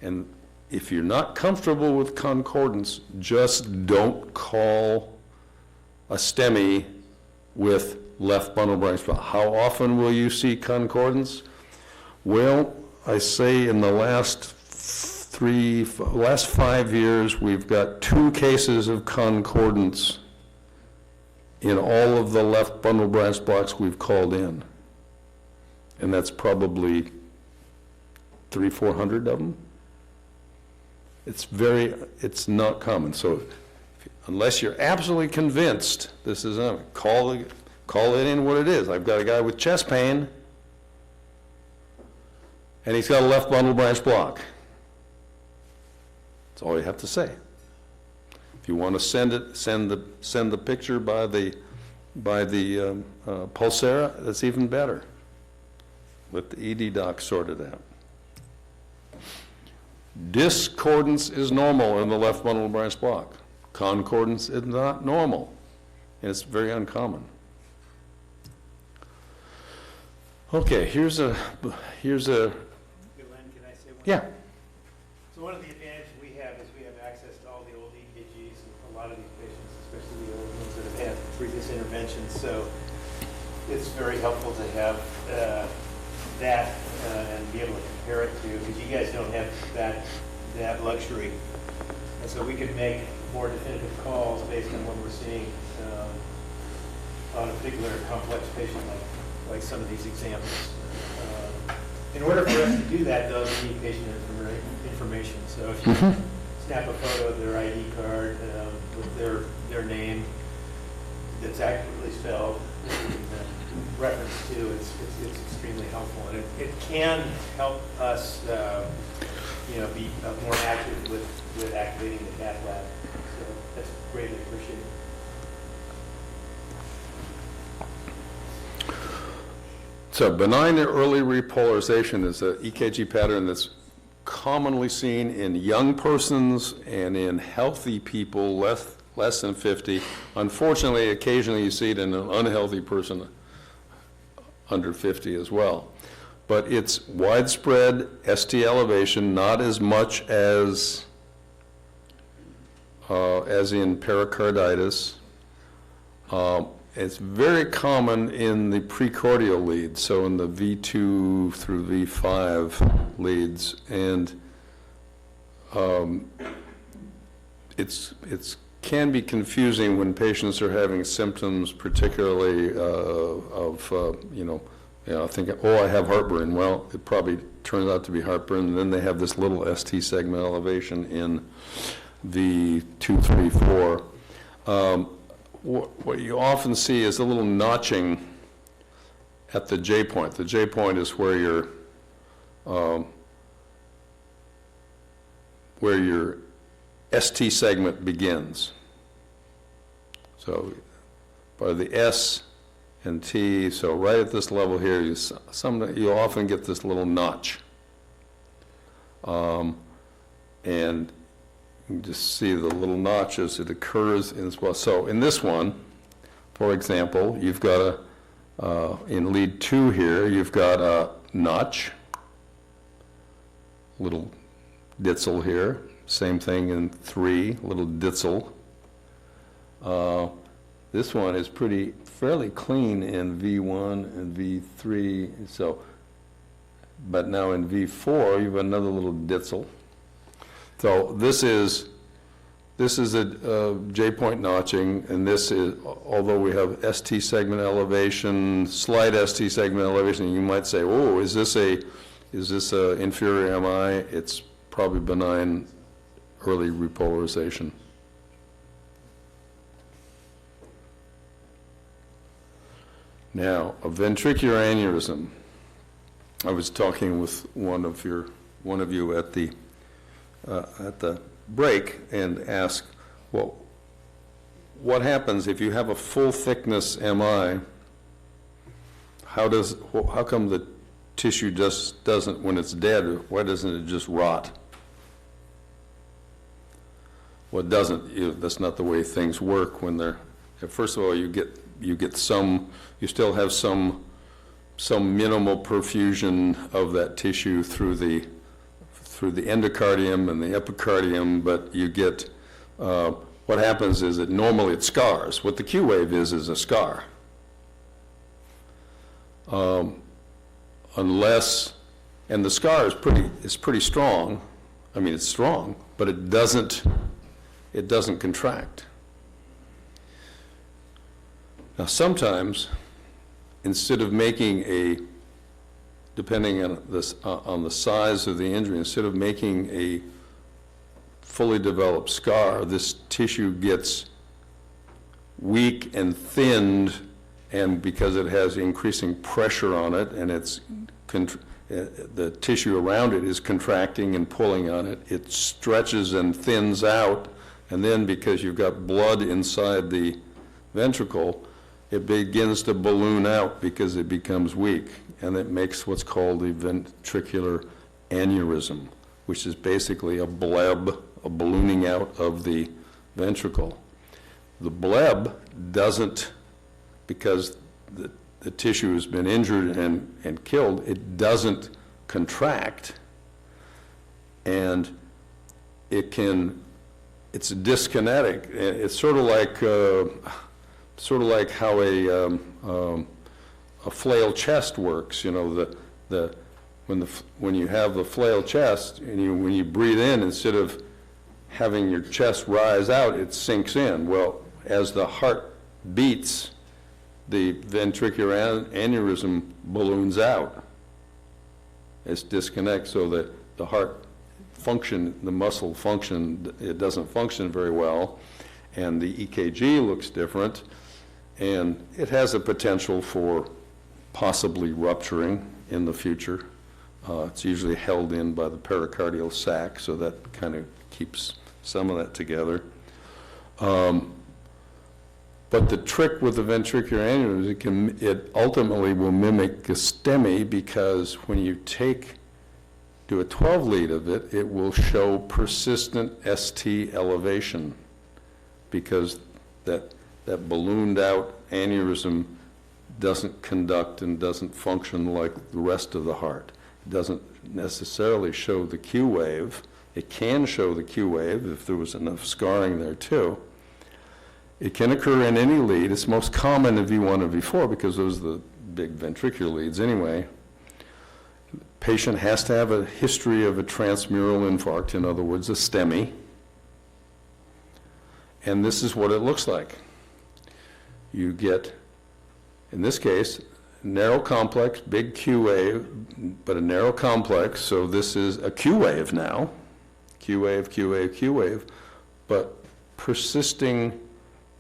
and if you're not comfortable with concordance, just don't call a STEMI with left bundle branch block. How often will you see concordance? Well, I say in the last 5 years, we've got 2 cases of concordance in all of the left bundle branch blocks we've called in. And that's probably 300-400 of them. It's not common. So unless you're absolutely convinced this is call it in what it is. I've got a guy with chest pain, and he's got a left bundle branch block. That's all you have to say. If you want to send the picture by the Pulsera, that's even better. Let the ED doc sort it out. Discordance is normal in the left bundle branch block. Concordance is not normal, and it's very uncommon. Okay, here's a, Glenn, can I say one? yeah, So one of the advantages we have is we have access to all the old EKGs of a lot of these patients, especially the old ones that have had previous interventions. So it's very helpful to have that and be able to compare it to, because you guys don't have that luxury. And so we could make more definitive calls based on what we're seeing on a particular complex patient like some of these examples. In order for us to do that, though, we need patient information. So if you snap a photo of their ID card with their name that's accurately spelled, reference to, it's extremely helpful. And it can help us, be more accurate with activating the cath lab. So that's greatly appreciated. so benign early repolarization is an EKG pattern that's commonly seen in young persons and in healthy people less than 50. Unfortunately, occasionally you see it in an unhealthy person under 50 as well. But it's widespread ST elevation, not as much as in pericarditis. It's very common in the precordial leads, so in the V2 through V5 leads, and it's can be confusing when patients are having symptoms, particularly I think, oh, I have heartburn. Well, it probably turns out to be heartburn, and then they have this little ST segment elevation in V2, 3, 4. What you often see is a little notching at the J point. The J point is where your ST segment begins. So by the S and T, so right at this level here, you often get this little notch. And you can just see the little notch as it occurs in this well. So in this one, for example, you've got in lead 2 here, you've got a notch, little ditzel here. Same thing in 3, little ditzel. This one is fairly clean in V1 and V3. So, but now in V4, you have another little ditzel. So this is a J point notching, and this is, although we have ST segment elevation, slight ST segment elevation, you might say, oh, is this a inferior MI? It's probably benign early repolarization. Now, a ventricular aneurysm. I was talking with one of you at the break and asked, well, what happens if you have a full thickness MI? How come the tissue just doesn't, when it's dead, why doesn't it just rot? Well, it doesn't. That's not the way things work when they're. First of all, you still have some minimal perfusion of that tissue through the endocardium and the epicardium, but you get, what happens is that normally it scars. What the Q wave is a scar. Unless, and the scar is pretty strong. I mean, it's strong, but it doesn't contract. Now, sometimes, instead of making depending on the size of the injury, instead of making a fully developed scar, this tissue gets weak and thinned, and because it has increasing pressure on it, and the tissue around it is contracting and pulling on it, it stretches and thins out, and then because you've got blood inside the ventricle, it begins to balloon out because it becomes weak, and it makes what's called a ventricular aneurysm, which is basically a bleb, a ballooning out of the ventricle. The bleb doesn't, because the tissue has been injured and killed, it doesn't contract, and it's dyskinetic. It's sort of like how a flail chest works. You know, when you have the flail chest and when you breathe in, instead of having your chest rise out, it sinks in. Well, as the heart beats, the ventricular aneurysm balloons out. It's disconnect, so that the heart function, the muscle function, it doesn't function very well, and the EKG looks different, and it has a potential for possibly rupturing in the future. It's usually held in by the pericardial sac, so that kind of keeps some of that together. But the trick with the ventricular aneurysm, it ultimately will mimic a STEMI, because when you do a 12 lead of it, it will show persistent ST elevation, because that ballooned out aneurysm doesn't conduct and doesn't function like the rest of the heart. It doesn't necessarily show the Q wave. It can show the Q wave if there was enough scarring there too. It can occur in any lead. It's most common in V1 and V4 because those are the big ventricular leads anyway. Patient has to have a history of a transmural infarct, in other words, a STEMI. And this is what it looks like. You get, in this case, narrow complex, big Q wave, but a narrow complex, so this is a Q wave now. Q wave, Q wave, Q wave, but persisting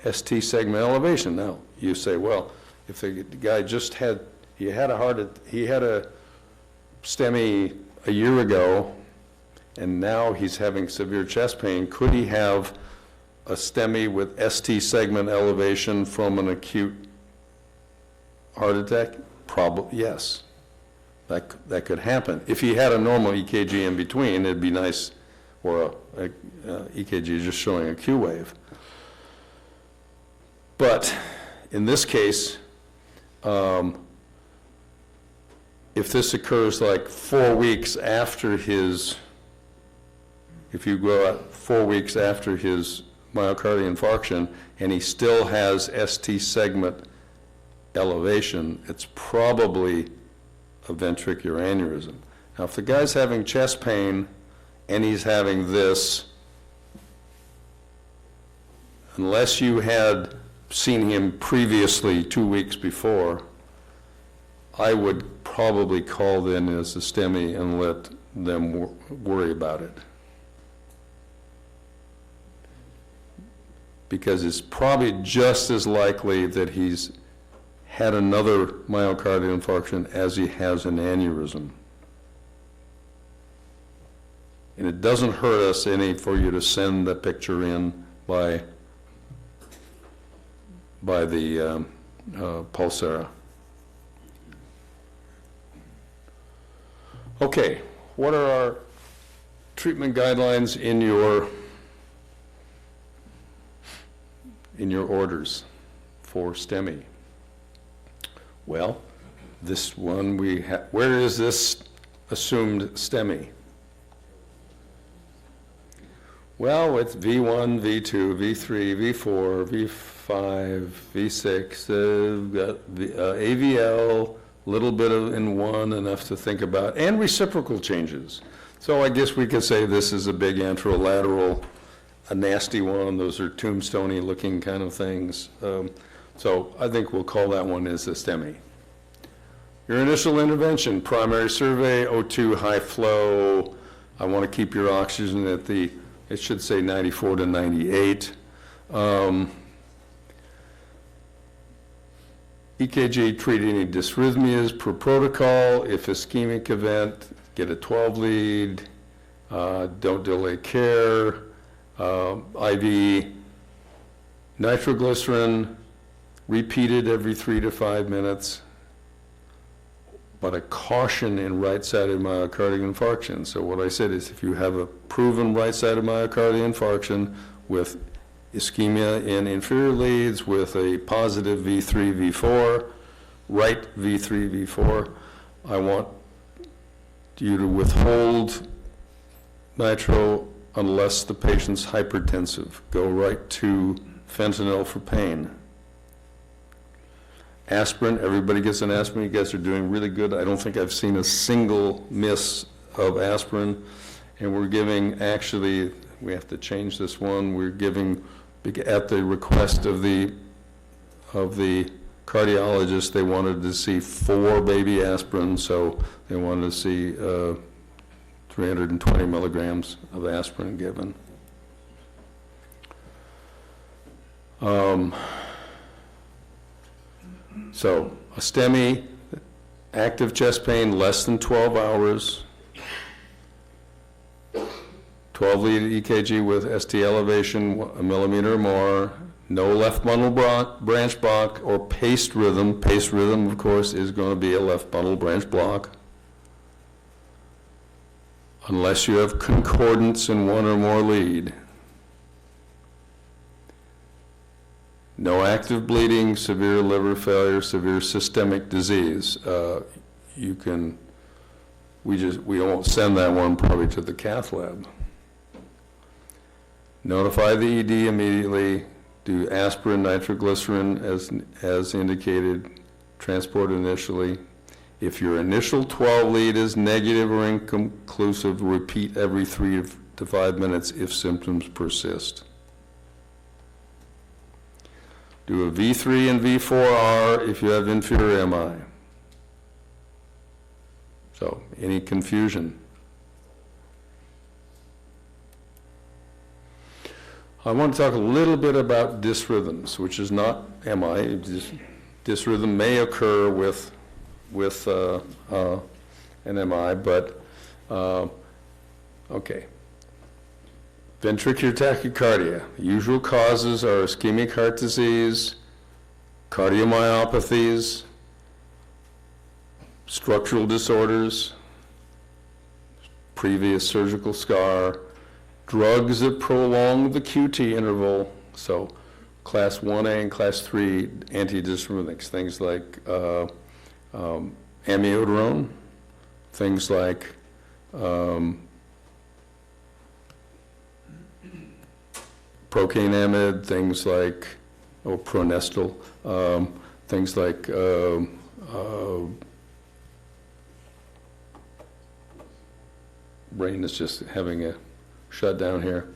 ST segment elevation. Now, you say, well, if the guy just had a STEMI a year ago, and now he's having severe chest pain, could he have a STEMI with ST segment elevation from an acute heart attack? Probably, yes. That could happen. If he had a normal EKG in between, it'd be nice, or a EKG just showing a Q wave. But in this case, if this occurs like 4 weeks after if you go out 4 weeks after his myocardial infarction and he still has ST segment elevation, it's probably a ventricular aneurysm. Now, if the guy's having chest pain and he's having this, unless you had seen him previously 2 weeks before, I would probably call in as a STEMI and let them worry about it. Because it's probably just as likely that he's had another myocardial infarction as he has an aneurysm. And it doesn't hurt us any for you to send the picture in by the Pulsara. Okay, what are our treatment guidelines in your orders for STEMI? Well, this one where is this assumed STEMI? Well, it's V1, V2, V3, V4, V5, V6, AVL, little bit in one, enough to think about, and reciprocal changes. So I guess we could say this is a big anterolateral, a nasty one. Those are tombstone-y looking kind of things. So I think we'll call that one as a STEMI. Your initial intervention, primary survey, O2 high flow. I want to keep your oxygen at it should say 94 to 98. EKG, treat any dysrhythmias per protocol. If ischemic event, get a 12 lead. Don't delay care. IV nitroglycerin, repeated every 3 to 5 minutes. but a caution in right-sided myocardial infarction. So what I said is if you have a proven right-sided myocardial infarction with ischemia in inferior leads with a positive V3, V4, right V3, V4, I want you to withhold nitro unless the patient's hypertensive. Go right to fentanyl for pain. Aspirin, everybody gets an aspirin. You guys are doing really good. I don't think I've seen a single miss of aspirin. And we're giving, actually, we have to change this one. We're giving, at the request of the cardiologist, they wanted to see 4 baby aspirin, so they wanted to see 320 milligrams of aspirin given. So a STEMI, active chest pain less than 12 hours, 12-lead EKG with ST elevation 1 millimeter or more, no left bundle branch block or paced rhythm. Paced rhythm, of course, is going to be a left bundle branch block. Unless you have concordance in 1 or more lead. No active bleeding, severe liver failure, severe systemic disease. We won't send that one probably to the cath lab. Notify the ED immediately. Do aspirin, nitroglycerin as indicated. Transport initially. If your initial 12 lead is negative or inconclusive, repeat every 3 to 5 minutes if symptoms persist. Do a V3 and V4R if you have inferior MI. So, any confusion? I want to talk a little bit about dysrhythms, which is not MI. Dysrhythm may occur with an MI, but okay. Ventricular tachycardia. Usual causes are ischemic heart disease, cardiomyopathies, structural disorders, previous surgical scar, drugs that prolong the QT interval, so class 1A and class 3 antidysrhythmics, things like amiodarone, things like procainamide, things like pronestal, things like brain is just having a shutdown here.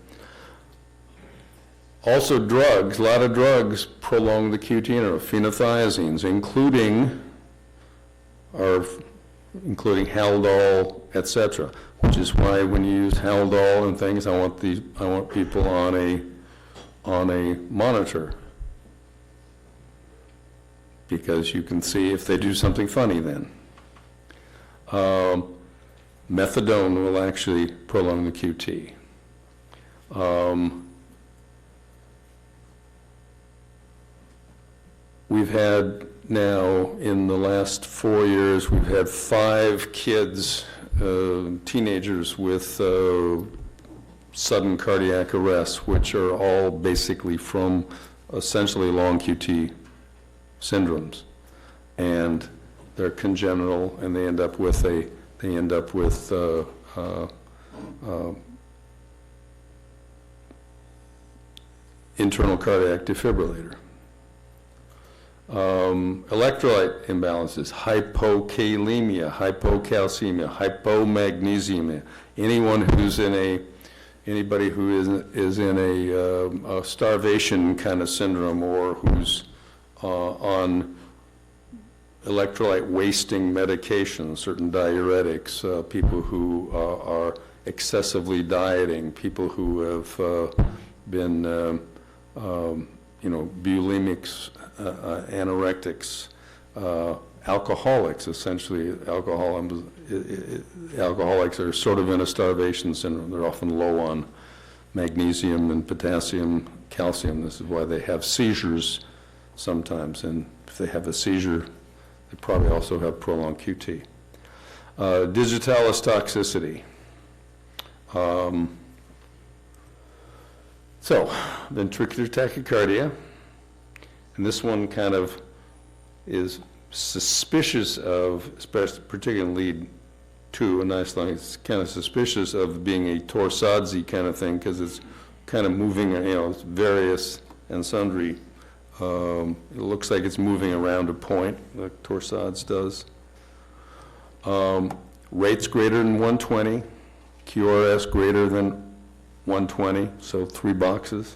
Also drugs, a lot of drugs prolong the QT interval, phenothiazines, including Haldol, etc. Which is why when you use Haldol and things, I want people on a monitor, because you can see if they do something funny then. Methadone will actually prolong the QT. We've had now, in the last 4 years, we've had 5 kids, teenagers with sudden cardiac arrest, which are all basically from essentially long QT syndromes, and they're congenital, and they end up with internal cardiac defibrillator. Electrolyte imbalances, hypokalemia, hypocalcemia, hypomagnesemia. Anybody who is in a starvation kind of syndrome, or who's on electrolyte wasting medications, certain diuretics, people who are excessively dieting, people who have been bulimics, anorectics, alcoholics. Essentially, alcoholics are sort of in a starvation syndrome. They're often low on magnesium and potassium, calcium. This is why they have seizures sometimes, and if they have a seizure, they probably also have prolonged QT. Digitalis toxicity. So, ventricular tachycardia, and this one kind of is suspicious of, especially particularly lead 2, a nice line, it's kind of suspicious of being a torsades kind of thing because it's kind of moving, it's various and sundry. It looks like it's moving around a point, like torsades does. Rates greater than 120, QRS greater than 120, so 3 boxes.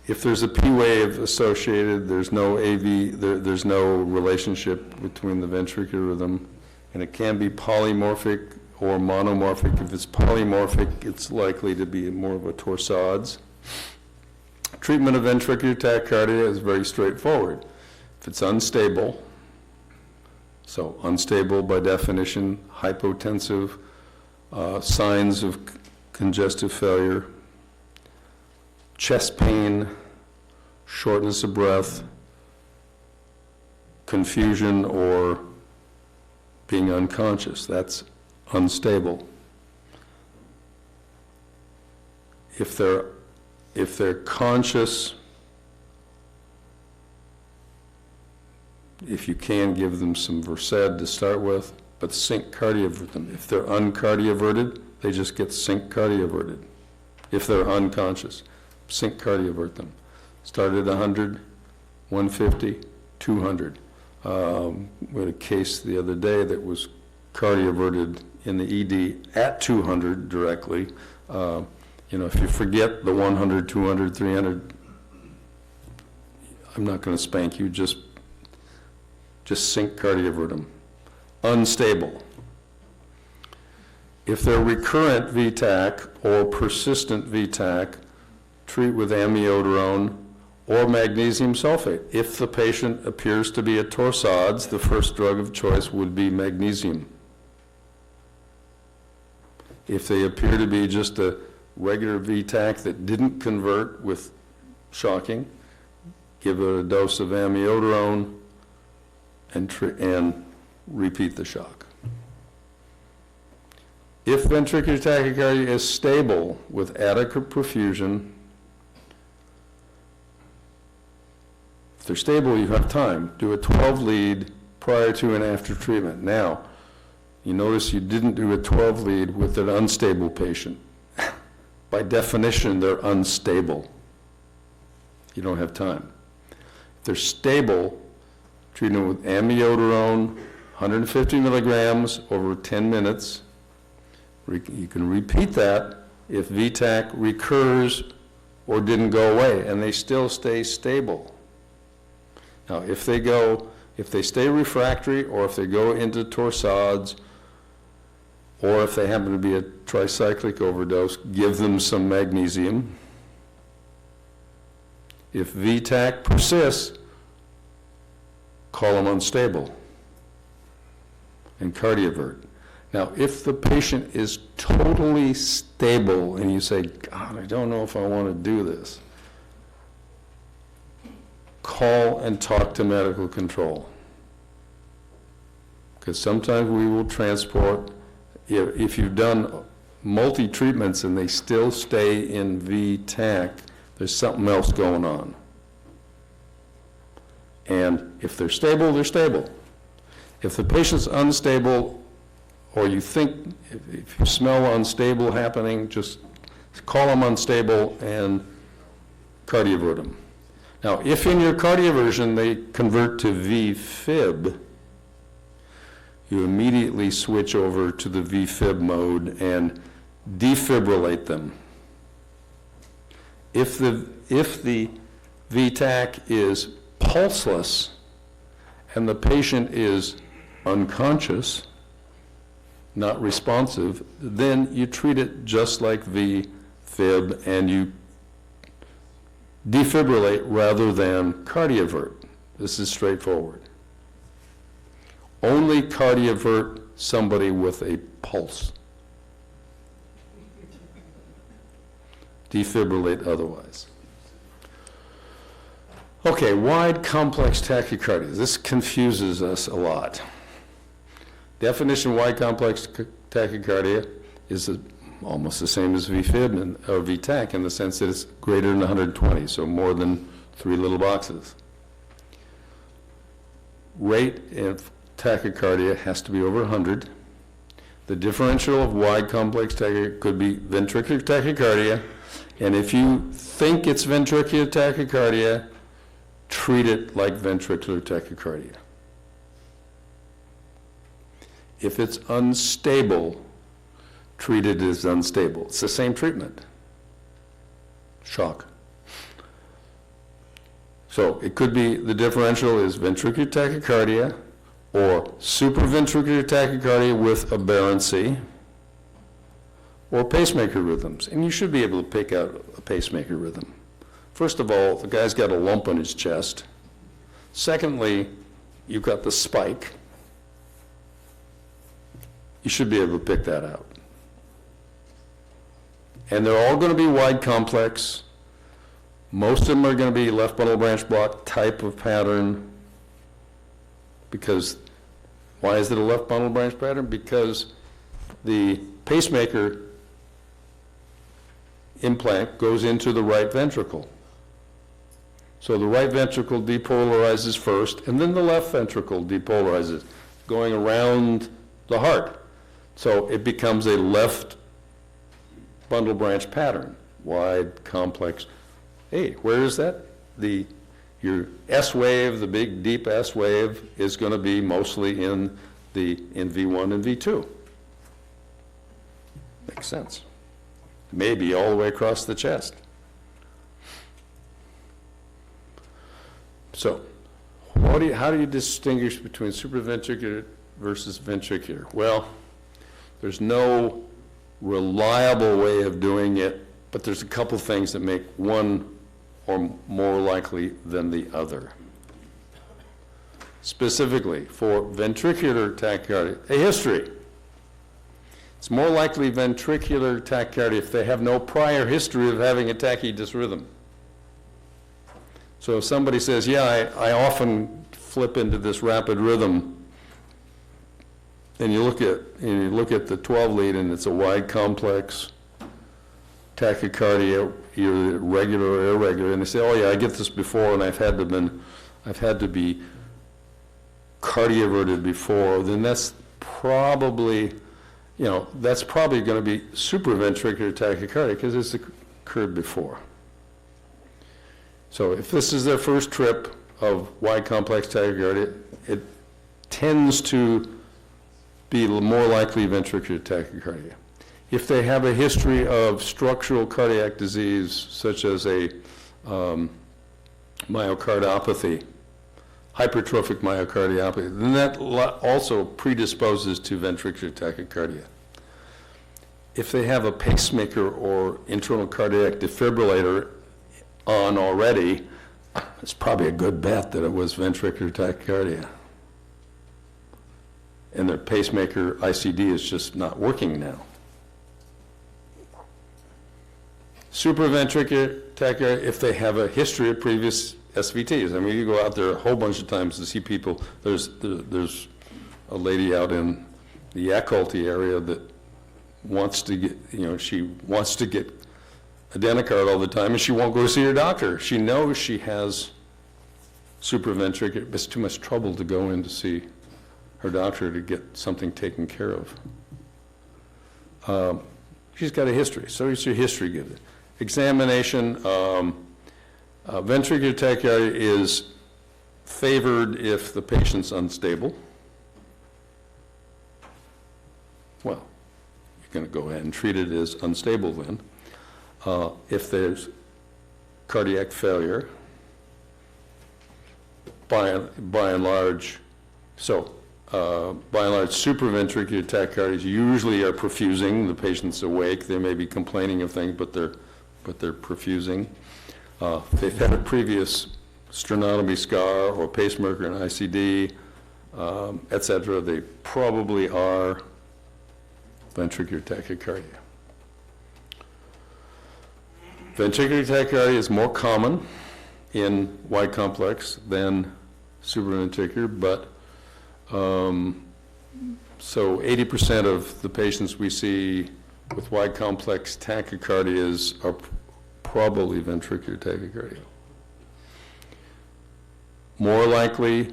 If there's a P wave associated, there's no AV, there's no relationship between the ventricular rhythm, and it can be polymorphic or monomorphic. If it's polymorphic, it's likely to be more of a torsades. Treatment of ventricular tachycardia is very straightforward. If it's unstable, so unstable by definition, hypotensive, signs of congestive failure, chest pain, shortness of breath, confusion, or being unconscious. That's unstable. If they're conscious, if you can, give them some Versed to start with, but sync cardiovert them. If they're uncardioverted, they just get sync cardiovert. If they're unconscious, sync cardiovert them. Start at 100, 150, 200. We had a case the other day that was cardioverted in the ED at 200 directly. If you forget the 100, 200, 300, I'm not going to spank you, just sync cardiovert them. Unstable. If they're recurrent VTAC or persistent VTAC, treat with amiodarone or magnesium sulfate. If the patient appears to be a torsades, the first drug of choice would be magnesium. If they appear to be just a regular VTAC that didn't convert with shocking, give it a dose of amiodarone and repeat the shock. If ventricular tachycardia is stable with adequate perfusion, if they're stable, you have time. Do a 12 lead prior to and after treatment. Now, you notice you didn't do a 12 lead with an unstable patient. By definition, they're unstable. You don't have time. If they're stable, treat them with amiodarone, 150 milligrams over 10 minutes. You can repeat that if VTAC recurs or didn't go away, and they still stay stable. Now, if they stay refractory, or if they go into torsades, or if they happen to be a tricyclic overdose, give them some magnesium. If VTAC persists, call them unstable and cardiovert. Now, if the patient is totally stable and you say, God, I don't know if I want to do this, call and talk to medical control. Because sometimes we will transport, if you've done multi-treatments and they still stay in VTAC, there's something else going on. And if they're stable, they're stable. If the patient's unstable, or you think, if you smell unstable happening, just call them unstable and cardiovert them. Now, if in your cardioversion they convert to VFib, you immediately switch over to the VFib mode and defibrillate them. If the VTAC is pulseless and the patient is unconscious, not responsive, then you treat it just like VFib and you defibrillate rather than cardiovert. This is straightforward. Only cardiovert somebody with a pulse. Defibrillate otherwise. Okay, wide complex tachycardia. This confuses us a lot. Definition wide complex tachycardia is almost the same as VFib or VTAC in the sense that it's greater than 120, so more than 3 little boxes. Rate of tachycardia has to be over 100. The differential of wide complex tachycardia could be ventricular tachycardia, and if you think it's ventricular tachycardia, treat it like ventricular tachycardia. If it's unstable, treat it as unstable. It's the same treatment. Shock. So it could be the differential is ventricular tachycardia or supraventricular tachycardia with aberrancy or pacemaker rhythms. And you should be able to pick out a pacemaker rhythm. First of all, the guy's got a lump on his chest. Secondly, you've got the spike. You should be able to pick that out. And they're all going to be wide complex. Most of them are going to be left bundle branch block type of pattern. Because, why is it a left bundle branch pattern? Because the pacemaker implant goes into the right ventricle. So the right ventricle depolarizes first, and then the left ventricle depolarizes, going around the heart. So it becomes a left bundle branch pattern, wide, complex. Hey, where is that? Your S wave, the big deep S wave, is going to be mostly in V1 and V2. Makes sense. Maybe all the way across the chest. So, how do you distinguish between supraventricular versus ventricular? Well, there's no reliable way of doing it, but there's a couple things that make one or more likely than the other. Specifically, for ventricular tachycardia, a history. It's more likely ventricular tachycardia if they have no prior history of having a tachydys rhythm. So if somebody says, yeah, I often flip into this rapid rhythm, and you look at the 12 lead and it's a wide complex tachycardia, either regular or irregular, and they say, oh yeah, I get this before and I've had to be cardioverted before, then that's probably, that's probably going to be supraventricular tachycardia because it's occurred before. So if this is their first trip of wide complex tachycardia, it tends to be more likely ventricular tachycardia. If they have a history of structural cardiac disease, such as a myocardopathy, hypertrophic myocardiopathy, then that also predisposes to ventricular tachycardia. If they have a pacemaker or internal cardiac defibrillator on already, it's probably a good bet that it was ventricular tachycardia. And their pacemaker ICD is just not working now. Supraventricular tachycardia, if they have a history of previous SVTs. I mean, you go out there a whole bunch of times to see people. There's a lady out in the Yakulty area that wants to get, she wants to get adenocard all the time, and she won't go see her doctor. She knows she has supraventricular, but it's too much trouble to go in to see her doctor to get something taken care of. She's got a history, so it's your history given. Examination, ventricular tachycardia is favored if the patient's unstable. Well, you're going to go ahead and treat it as unstable then. If there's cardiac failure, by and large, supraventricular tachycardias usually are perfusing. The patient's awake. They may be complaining of things, but they're perfusing. If they've had a previous sternotomy scar or pacemaker and ICD, et cetera, they probably are ventricular tachycardia. Ventricular tachycardia is more common in wide complex than supraventricular, but So 80% of the patients we see with wide complex tachycardias are probably ventricular tachycardia. More likely,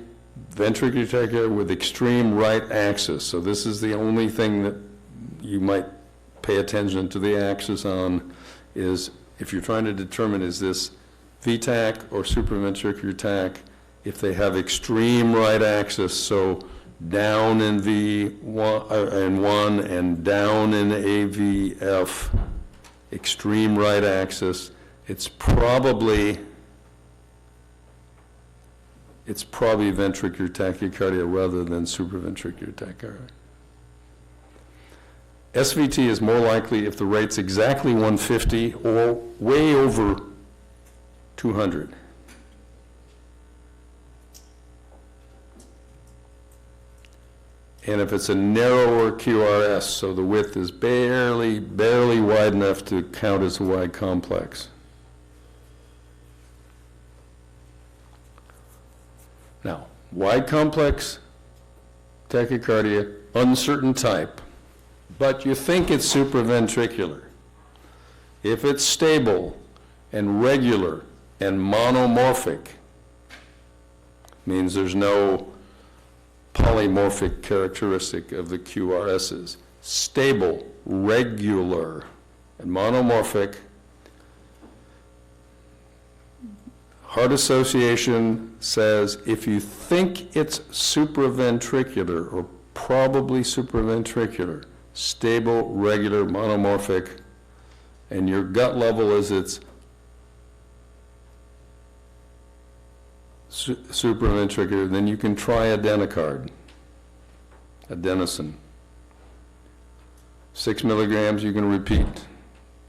ventricular tachycardia with extreme right axis. So this is the only thing that you might pay attention to the axis on, is if you're trying to determine is this VTAC or supraventricular tach, if they have extreme right axis, so down in V1 and down in AVF, extreme right axis, it's probably ventricular tachycardia rather than supraventricular tachycardia. SVT is more likely if the rate's exactly 150 or way over 200. And if it's a narrower QRS, so the width is barely wide enough to count as a wide complex. Now, wide complex tachycardia, uncertain type, but you think it's supraventricular. If it's stable and regular and monomorphic, means there's no polymorphic characteristic of the QRSs. Stable, regular, and monomorphic. Heart Association says if you think it's supraventricular or probably supraventricular, stable, regular, monomorphic, and your gut level is it's supraventricular, then you can try adenosine. 6 milligrams, you can repeat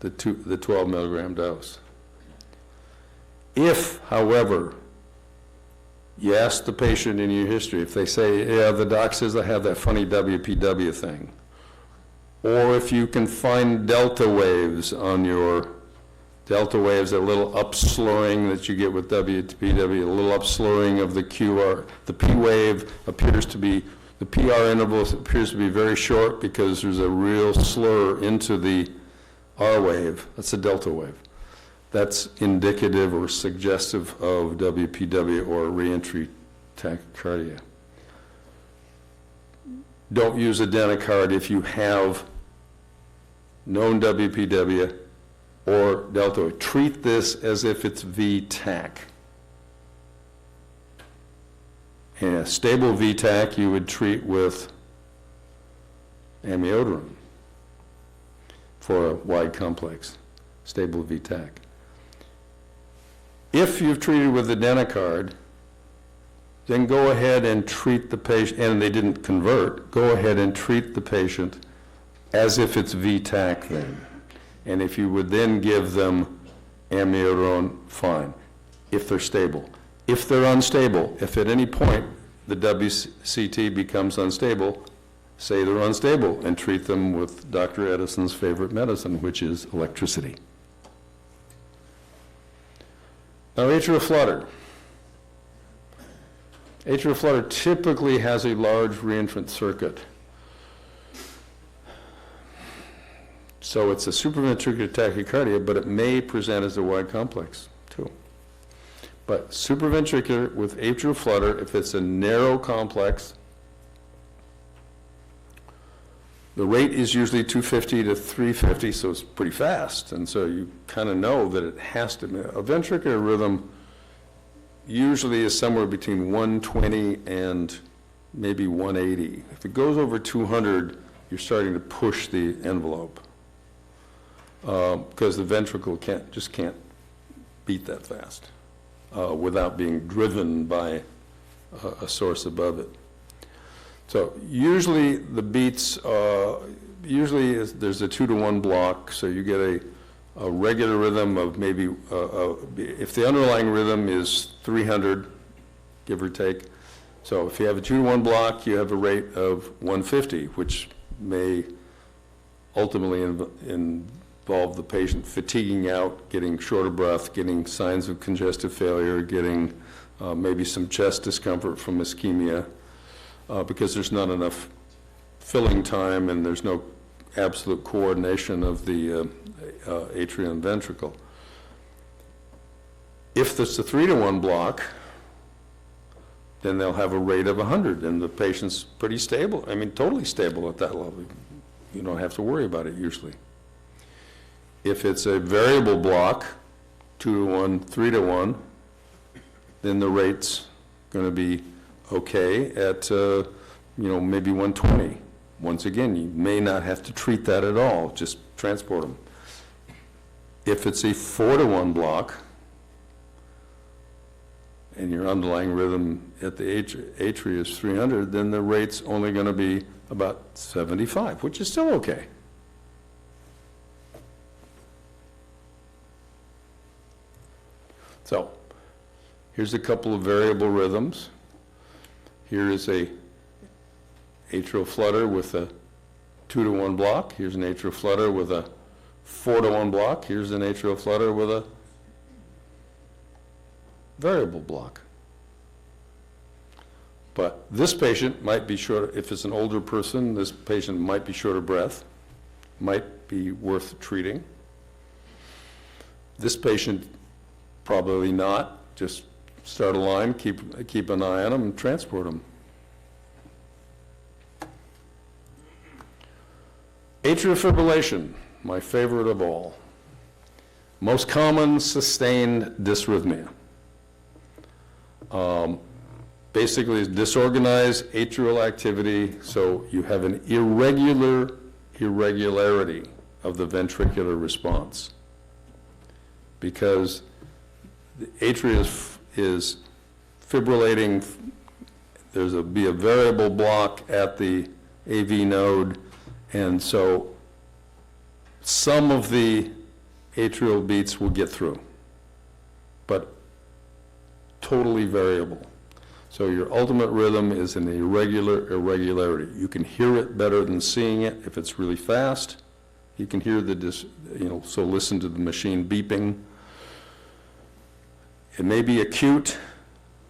the 12 milligram dose. If, however, you ask the patient in your history, if they say, yeah, the doc says I have that funny WPW thing, or if you can find delta waves on your delta waves, a little upslurring that you get with WPW, a little upslurring of the QR. The P wave appears to be, the PR interval appears to be very short because there's a real slur into the R wave. That's a delta wave. That's indicative or suggestive of WPW or reentry tachycardia. Don't use adenocard if you have known WPW or delta. Treat this as if it's VTAC. And a stable VTAC you would treat with amiodarone for a wide complex, stable VTAC. If you've treated with adenocard, then go ahead and treat the patient, and they didn't convert, go ahead and treat the patient as if it's VTAC then. And if you would then give them amiodarone, fine, if they're stable. If they're unstable, if at any point the WCT becomes unstable, say they're unstable and treat them with Dr. Edison's favorite medicine, which is electricity. Now, atrial flutter. Atrial flutter typically has a large reentrant circuit. So it's a supraventricular tachycardia, but it may present as a wide complex too. But supraventricular with atrial flutter, if it's a narrow complex, the rate is usually 250 to 350, so it's pretty fast. And so you kind of know that it has to be. A ventricular rhythm usually is somewhere between 120 and maybe 180. If it goes over 200, you're starting to push the envelope. Because the ventricle just can't beat that fast without being driven by a source above it. So usually the beats, there's a 2-to-1 block, so you get a regular rhythm of maybe, if the underlying rhythm is 300, give or take. So if you have a 2-to-1 block, you have a rate of 150, which may ultimately involve the patient fatiguing out, getting short of breath, getting signs of congestive failure, getting maybe some chest discomfort from ischemia, because there's not enough filling time and there's no absolute coordination of the atrium and ventricle. If it's a 3-to-1 block, then they'll have a rate of 100, and the patient's pretty stable. I mean, totally stable at that level. You don't have to worry about it usually. If it's a variable block, 2-to-1, 3-to-1, then the rate's going to be okay at, maybe 120. Once again, you may not have to treat that at all, just transport them. If it's a 4-to-1 block, and your underlying rhythm at the atria is 300, then the rate's only going to be about 75, which is still okay. So, here's a couple of variable rhythms. Here is a atrial flutter with a 2-to-1 block. Here's an atrial flutter with a 4-to-1 block. Here's an atrial flutter with a variable block. But this patient might be short, if it's an older person, this patient might be short of breath, might be worth treating. This patient, probably not. Just start a line, keep an eye on them, and transport them. Atrial fibrillation, my favorite of all. Most common sustained dysrhythmia. Basically, it's disorganized atrial activity, so you have an irregularity of the ventricular response. Because the atria is fibrillating, be a variable block at the AV node, and so some of the atrial beats will get through, but totally variable. So your ultimate rhythm is an irregularity. You can hear it better than seeing it. If it's really fast, you can hear so listen to the machine beeping. It may be acute,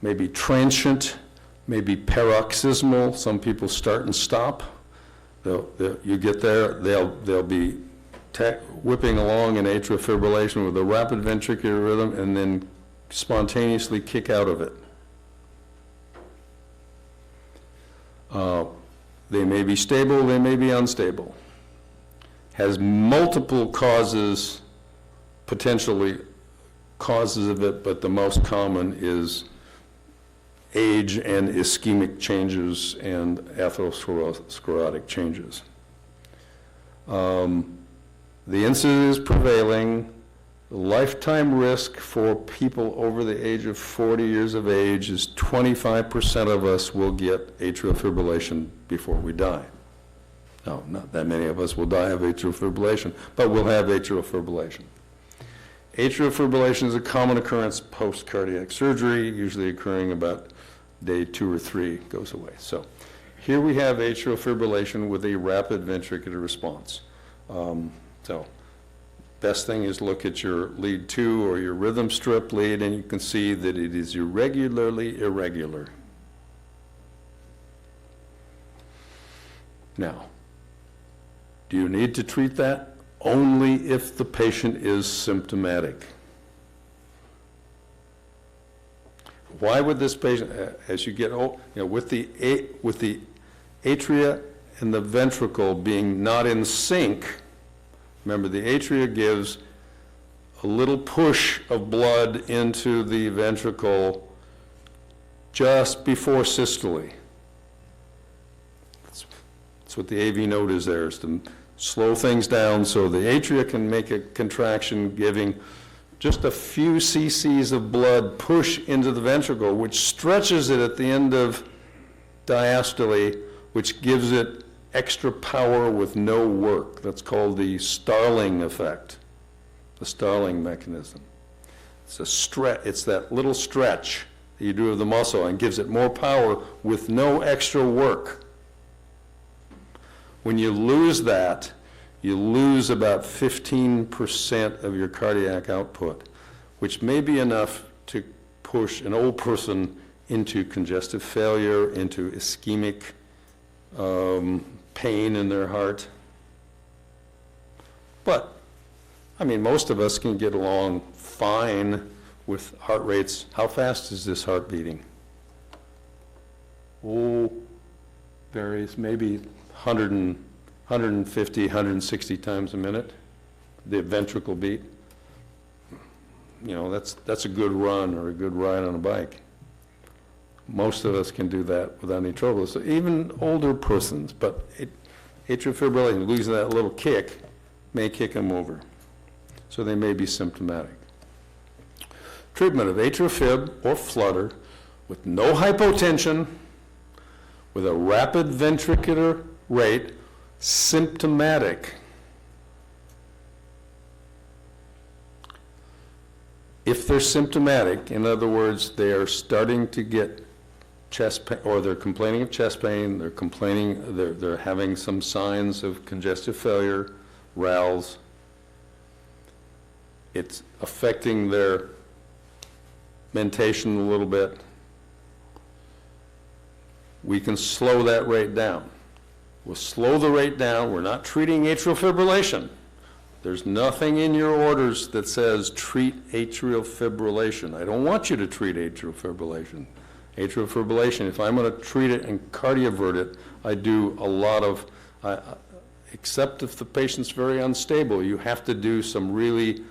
may be transient, may be paroxysmal. Some people start and stop. You get there, they'll be whipping along in atrial fibrillation with a rapid ventricular rhythm and then spontaneously kick out of it. They may be stable, they may be unstable. Has multiple causes, potentially causes of it, but the most common is age and ischemic changes and atherosclerotic changes. The incidence is prevailing. The lifetime risk for people over the age of 40 years of age is 25% of us will get atrial fibrillation before we die. No, not that many of us will die of atrial fibrillation, but we'll have atrial fibrillation. Atrial fibrillation is a common occurrence post-cardiac surgery, usually occurring about day 2 or 3, goes away. So here we have atrial fibrillation with a rapid ventricular response. Best thing is look at your lead 2 or your rhythm strip lead, and you can see that it is irregularly irregular. Now, do you need to treat that? Only if the patient is symptomatic. Why would this patient, as you get old, with the atria and the ventricle being not in sync, remember the atria gives a little push of blood into the ventricle just before systole. That's what the AV node is there, is to slow things down so the atria can make a contraction, giving just a few cc's of blood push into the ventricle, which stretches it at the end of diastole, which gives it extra power with no work. That's called the Starling effect, the Starling mechanism. It's a stretch. It's that little stretch that you do of the muscle and gives it more power with no extra work. When you lose that, you lose about 15% of your cardiac output, which may be enough to push an old person into congestive failure, into ischemic pain in their heart. But, I mean, most of us can get along fine with heart rates. How fast is this heart beating? Oh, varies, maybe 150, 160 times a minute, the ventricle beat. You know, that's a good run or a good ride on a bike. Most of us can do that without any trouble. So even older persons, but atrial fibrillation, losing that little kick, may kick them over. So they may be symptomatic. Treatment of atrial fib or flutter with no hypotension, with a rapid ventricular rate, symptomatic. If they're symptomatic, in other words, they are starting to get chest pain, or they're complaining of chest pain, they're having some signs of congestive failure, RALS, it's affecting their mentation a little bit, we can slow that rate down. We'll slow the rate down. We're not treating atrial fibrillation. There's nothing in your orders that says treat atrial fibrillation. I don't want you to treat atrial fibrillation. Atrial fibrillation, if I'm going to treat it and cardiovert it, I do a lot of, except if the patient's very unstable, you have to do some really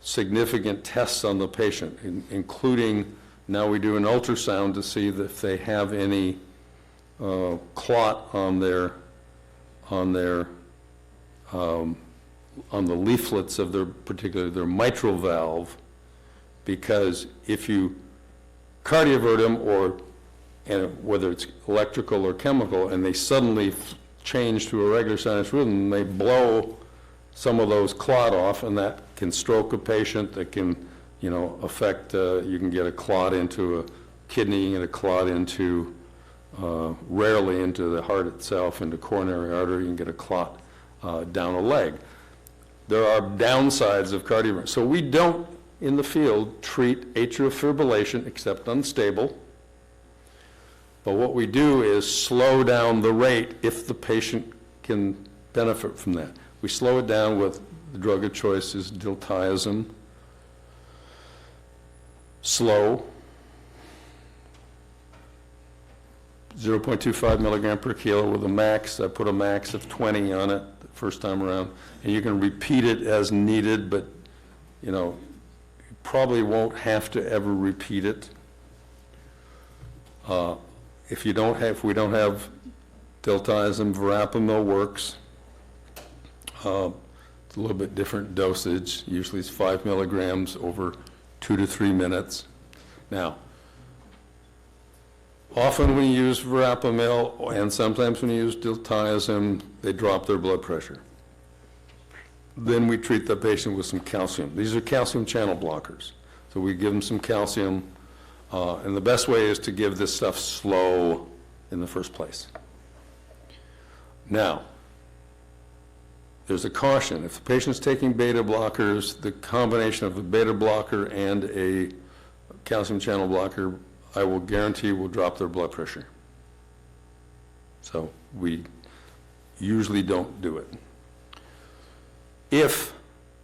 significant tests on the patient, including now we do an ultrasound to see if they have any clot on the leaflets of their mitral valve, because if you cardiovert them, and whether it's electrical or chemical, and they suddenly change to a regular sinus rhythm, they blow some of those clot off, and that can stroke a patient, that can, affect, you can get a clot into a kidney, you can get a clot into, rarely into the heart itself, into coronary artery, you can get a clot down a leg. There are downsides of cardiovert. So we don't, in the field, treat atrial fibrillation except unstable. But what we do is slow down the rate if the patient can benefit from that. We slow it down with the drug of choice is diltiazem. Slow, 0.25 milligram per kilo with a max. I put a max of 20 on it the first time around. And you can repeat it as needed, but you probably won't have to ever repeat it. If we don't have diltiazem, verapamil works. It's a little bit different dosage. Usually it's 5 milligrams over 2 to 3 minutes. Now, often when you use verapamil, and sometimes when you use diltiazem, they drop their blood pressure. Then we treat the patient with some calcium. These are calcium channel blockers. So we give them some calcium, and the best way is to give this stuff slow in the first place. Now, there's a caution. If the patient's taking beta blockers, the combination of a beta blocker and a calcium channel blocker, I will guarantee will drop their blood pressure. So we usually don't do it.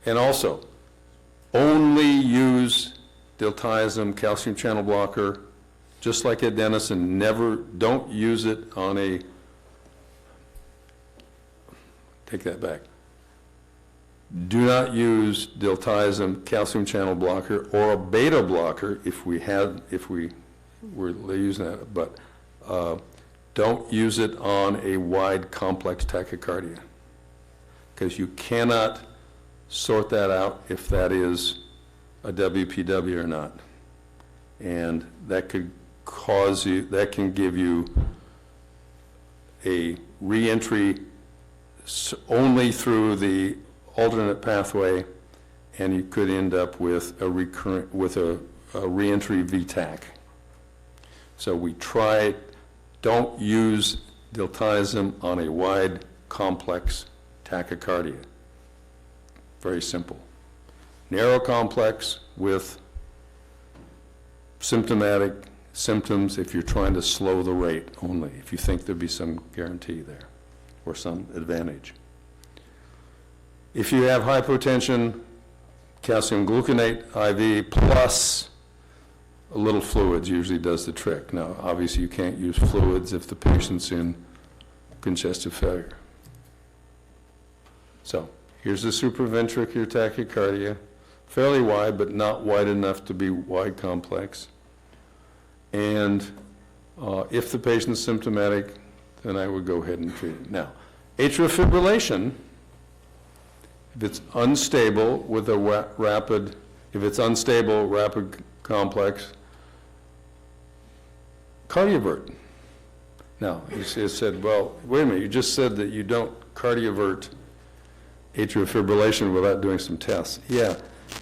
And also, only use diltiazem, calcium channel blocker, just like adenosine. Don't use it on take that back. Do not use diltiazem, calcium channel blocker, or a beta blocker if we were using that, but don't use it on a wide complex tachycardia, because you cannot sort that out if that is a WPW or not. And that could that can give you a reentry only through the alternate pathway, and you could end up with a reentry VTAC. So we don't use diltiazem on a wide complex tachycardia. Very simple. Narrow complex with symptomatic symptoms if you're trying to slow the rate only, if you think there'd be some guarantee there. or some advantage. If you have hypotension, calcium gluconate IV plus a little fluids usually does the trick. Now, obviously, you can't use fluids if the patient's in congestive failure. So, here's the supraventricular tachycardia, fairly wide, but not wide enough to be wide complex. And if the patient's symptomatic, then I would go ahead and treat it. Now, atrial fibrillation, if it's unstable with a rapid complex, cardiovert. Now, you said, well, wait a minute, you just said that you don't cardiovert atrial fibrillation without doing some tests. Yeah,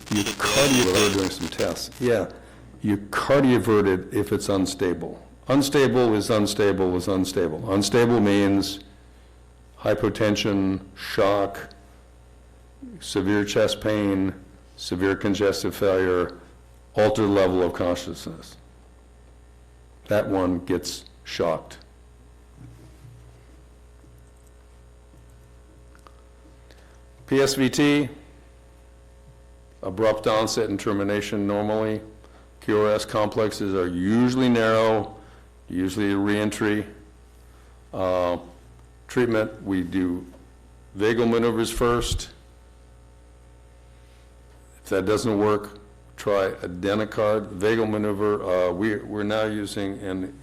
you cardiovert doing some tests. Yeah, you cardiovert it if it's unstable. Unstable is unstable is unstable. Unstable means hypotension, shock, severe chest pain, severe congestive failure, altered level of consciousness. That one gets shocked. PSVT, abrupt onset and termination normally. QRS complexes are usually narrow, usually a reentry. Treatment, we do vagal maneuvers first. If that doesn't work, try adenocard. Vagal maneuver, we're now using, and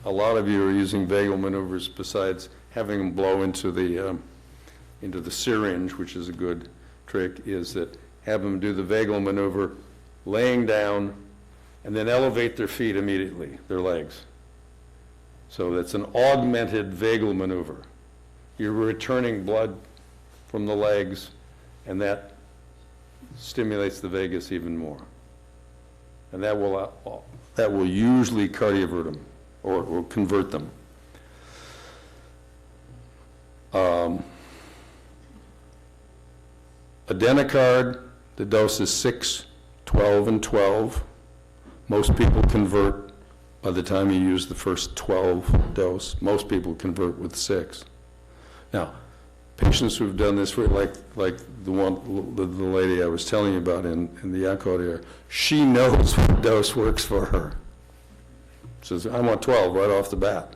a lot of you are using vagal maneuvers besides having them blow into the syringe, which is a good trick, is that have them do the vagal maneuver laying down and then elevate their feet immediately, their legs. So that's an augmented vagal maneuver. You're returning blood from the legs, and that stimulates the vagus even more. And that will usually cardiovert them or convert them. Adenocard, the dose is 6, 12, and 12. Most people convert by the time you use the first 12 dose. Most people convert with 6. Now, patients who've done this, like the lady I was telling you about in the Yakut area, she knows what dose works for her. Says, I want 12 right off the bat.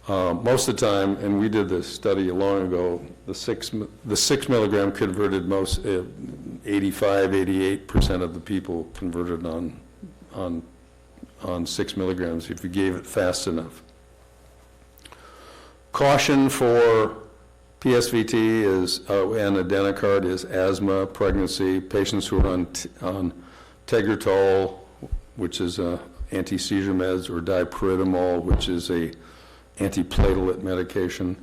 Most of the time, and we did this study long ago, the 6 milligram converted 85, 88% of the people converted on 6 milligrams if you gave it fast enough. Caution for PSVT is and adenocard is asthma, pregnancy, patients who are on Tegretol, which is anti-seizure meds, or dipyridamole, which is a antiplatelet medication.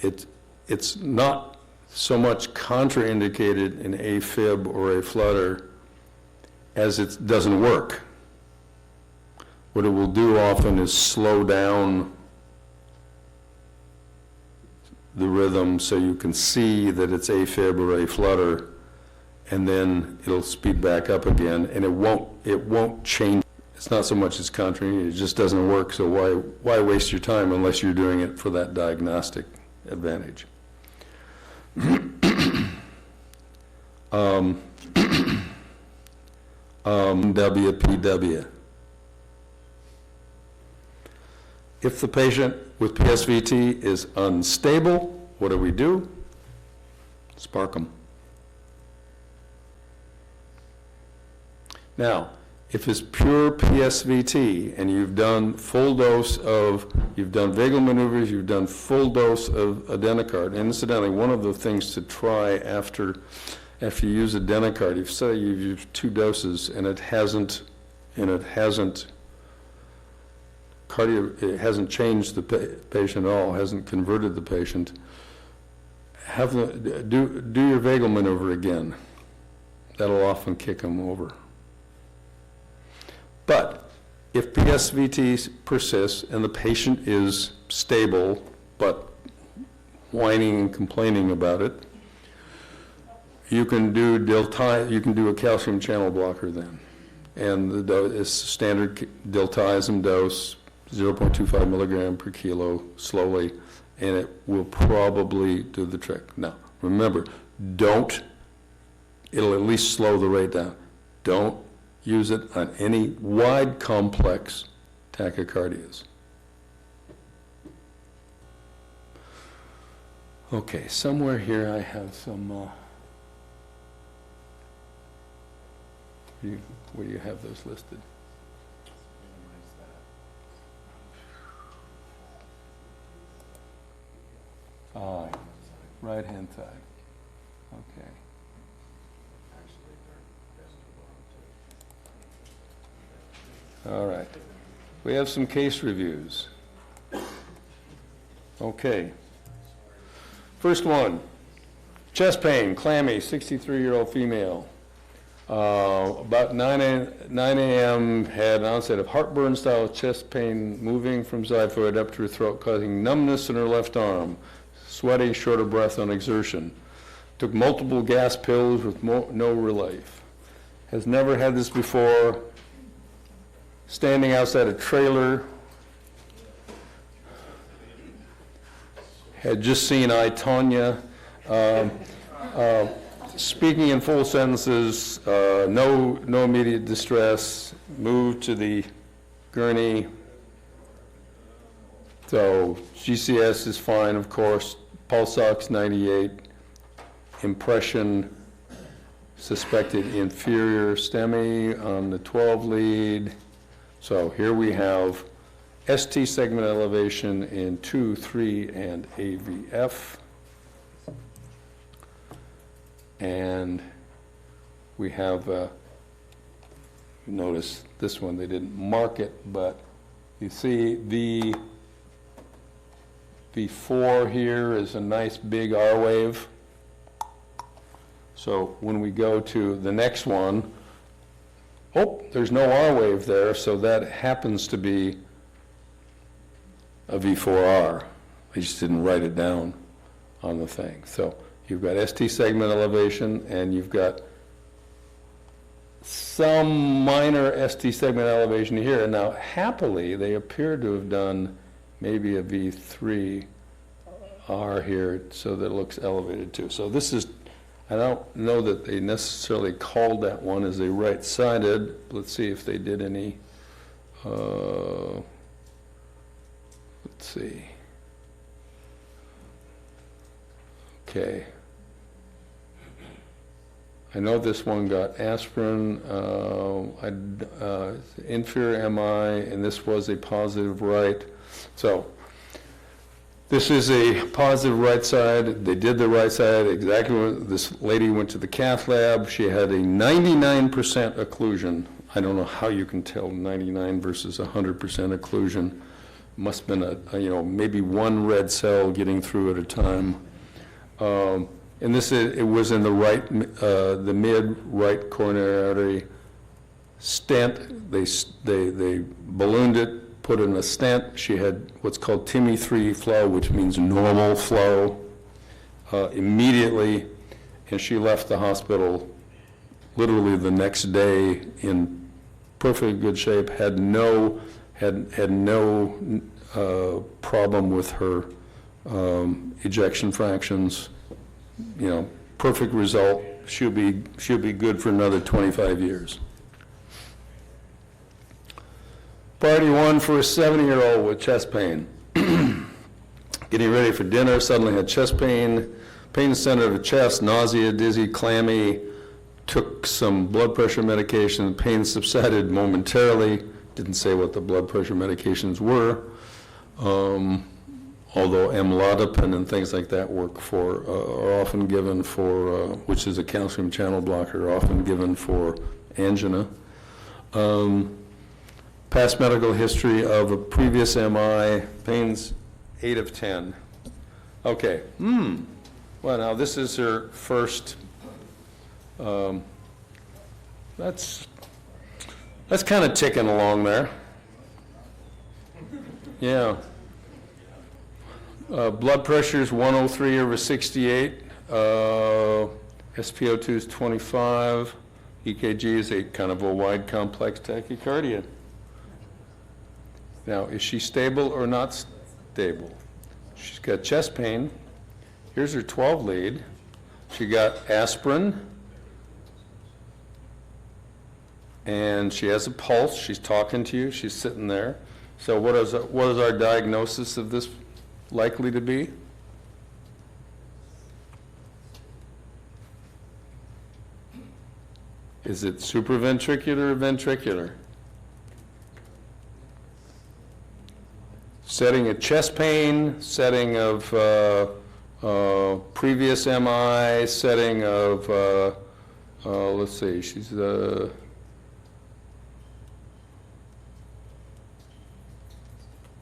It's not so much contraindicated in AFib or a flutter as it doesn't work. What it will do often is slow down the rhythm so you can see that it's AFib or a flutter, and then it'll speed back up again, and it won't change. It's not so much as contraindicated, it just doesn't work, so why waste your time unless you're doing it for that diagnostic advantage? WPW. If the patient with PSVT is unstable, what do? Spark them. Now, if it's pure PSVT and you've done vagal maneuvers, you've done full dose of adenocard, and incidentally, one of the things to try after you use adenocard, if say you've used 2 doses and it hasn't changed the patient at all, hasn't converted the patient, do your vagal maneuver again. That'll often kick them over. But if PSVT persists and the patient is stable but whining and complaining about it, you can do a calcium channel blocker then. And the standard diltiazem dose, 0.25 milligram per kilo slowly, and it will probably do the trick. Now, remember, it'll at least slow the rate down. Don't use it on any wide complex tachycardias. Okay, somewhere here I have some, where do you have those listed? Ah, right-hand side. Okay. All right. We have some case reviews. Okay. First one, chest pain, clammy, 63-year-old female. About 9 a.m. had an onset of heartburn-style chest pain moving from xiphoid up to her throat, causing numbness in her left arm, sweaty, short of breath on exertion. Took multiple gas pills with no relief. Has never had this before. Standing outside a trailer. Had just seen I, Tonya. Speaking in full sentences, no immediate distress, moved to the gurney. So GCS is fine, of course. Pulse ox 98. Impression suspected inferior STEMI on the 12 lead. So here we have ST segment elevation in 2, 3, and AVF. And we have, notice this one, they didn't mark it, but you see V4 here is a nice big R wave. So when we go to the next one, oh, there's no R wave there, so that happens to be a V4R. I just didn't write it down on the thing. So you've got ST segment elevation, and you've got some minor ST segment elevation here. And now, happily, they appear to have done maybe a V3R here, so that it looks elevated too. So this is, I don't know that they necessarily called that one as a right-sided. Let's see if they did any, let's see. Okay. I know this one got aspirin, inferior MI, and this was a positive right. So this is a positive right side. They did the right side exactly when this lady went to the cath lab. She had a 99% occlusion. I don't know how you can tell 99 versus 100% occlusion. Must have been maybe one red cell getting through at a time. And it was in the mid right coronary artery. Stent, they ballooned it, put in a stent. She had what's called TIMI 3 flow, which means normal flow, immediately, and she left the hospital literally the next day in perfectly good shape, had no problem with her ejection fractions. Perfect result. She'll be good for another 25 years. Priority 1 for a 70-year-old with chest pain. Getting ready for dinner, suddenly had chest pain, pain in the center of the chest, nausea, dizzy, clammy, took some blood pressure medication, pain subsided momentarily, didn't say what the blood pressure medications were. Although amlodipine and things like that are often given for, which is a calcium channel blocker, often given for angina. Past medical history of a previous MI, pains 8 of 10. Okay, well now this is her first, that's kind of ticking along there. Yeah. Blood pressure is 103 over 68. SpO2 is 25. EKG is a kind of a wide complex tachycardia. Now, is she stable or not stable? She's got chest pain. Here's her 12 lead. She got aspirin. And she has a pulse. She's talking to you. She's sitting there. So what is our diagnosis of this likely to be? Is it supraventricular or ventricular? Setting of chest pain, setting of previous MI, setting of, let's see, she's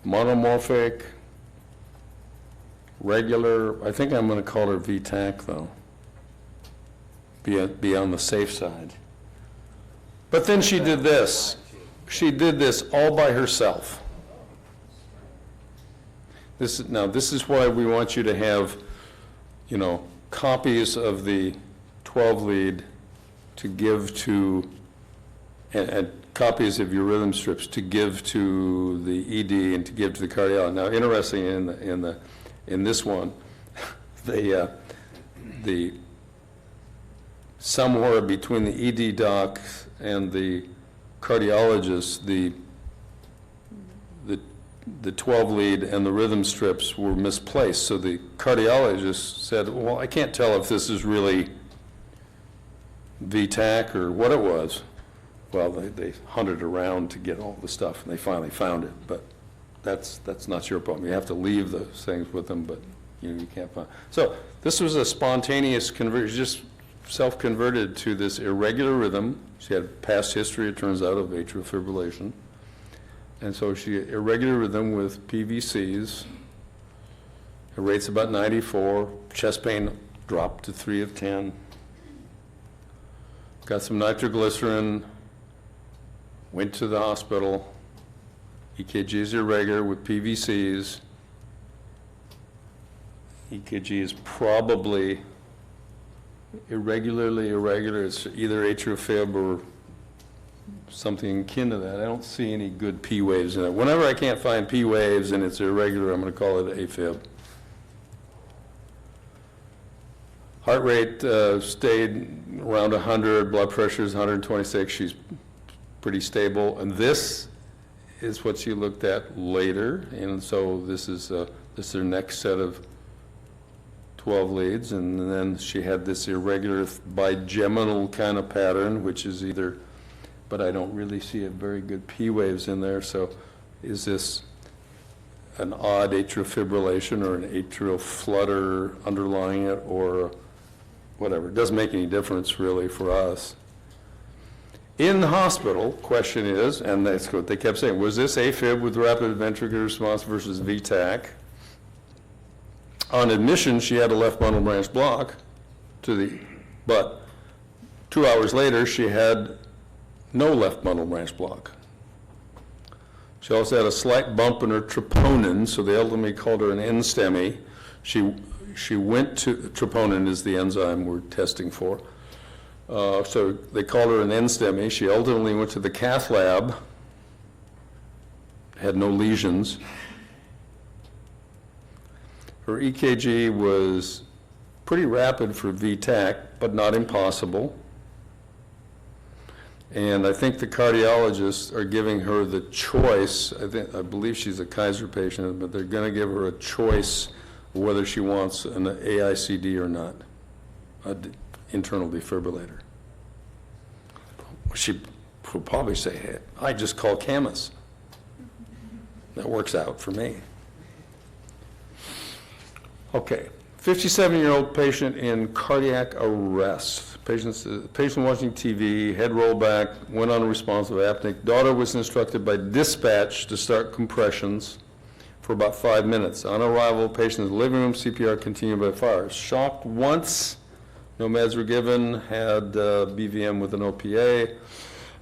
monomorphic, regular. I think I'm going to call her VTAC, though. Be on the safe side. But then she did this. She did this all by herself. This is why we want you to have, copies of the 12 lead to give to, and copies of your rhythm strips to give to the ED and to give to the cardiologist. Now, interesting in this one, the somewhere between the ED doc and the cardiologist, the 12 lead and the rhythm strips were misplaced. So the cardiologist said, well, I can't tell if this is really VTAC or what it was. Well, they hunted around to get all the stuff, and they finally found it. But that's not your problem. You have to leave those things with them, but you can't find. So this was a spontaneous conversion, just self-converted to this irregular rhythm. She had past history, it turns out, of atrial fibrillation. And so she had irregular rhythm with PVCs. Her rate's about 94. Chest pain dropped to 3 of 10. Got some nitroglycerin. Went to the hospital. EKG is irregular with PVCs. EKG is probably irregularly irregular. It's either atrial fib or something akin to that. I don't see any good P waves in it. Whenever I can't find P waves and it's irregular, I'm going to call it AFib. Heart rate stayed around 100. Blood pressure is 126. She's pretty stable. And this is what she looked at later. And so this is her next set of 12 leads. And then she had this irregular bigeminal kind of pattern, which is either, but I don't really see a very good P waves in there. So is this an odd atrial fibrillation or an atrial flutter underlying it, or whatever? It doesn't make any difference really for us. In the hospital, question is, and that's what they kept saying, was this AFib with rapid ventricular response versus VTAC? On admission, she had a left bundle branch block but 2 hours later, she had no left bundle branch block. She also had a slight bump in her troponin, so they ultimately called her an STEMI. She went to, troponin is the enzyme we're testing for. So they called her an STEMI. She ultimately went to the cath lab, had no lesions. Her EKG was pretty rapid for VTAC, but not impossible. And I think the cardiologists are giving her the choice. I believe she's a Kaiser patient, but they're going to give her a choice whether she wants an AICD or not, an internal defibrillator. She will probably say, hey, I just call Camus. That works out for me. Okay, 57-year-old patient in cardiac arrest. Patient watching TV, head rolled back, went unresponsive apneic. Daughter was instructed by dispatch to start compressions for about 5 minutes. On arrival, patient in the living room, CPR continued by fire. Shocked once, no meds were given, had BVM with an OPA.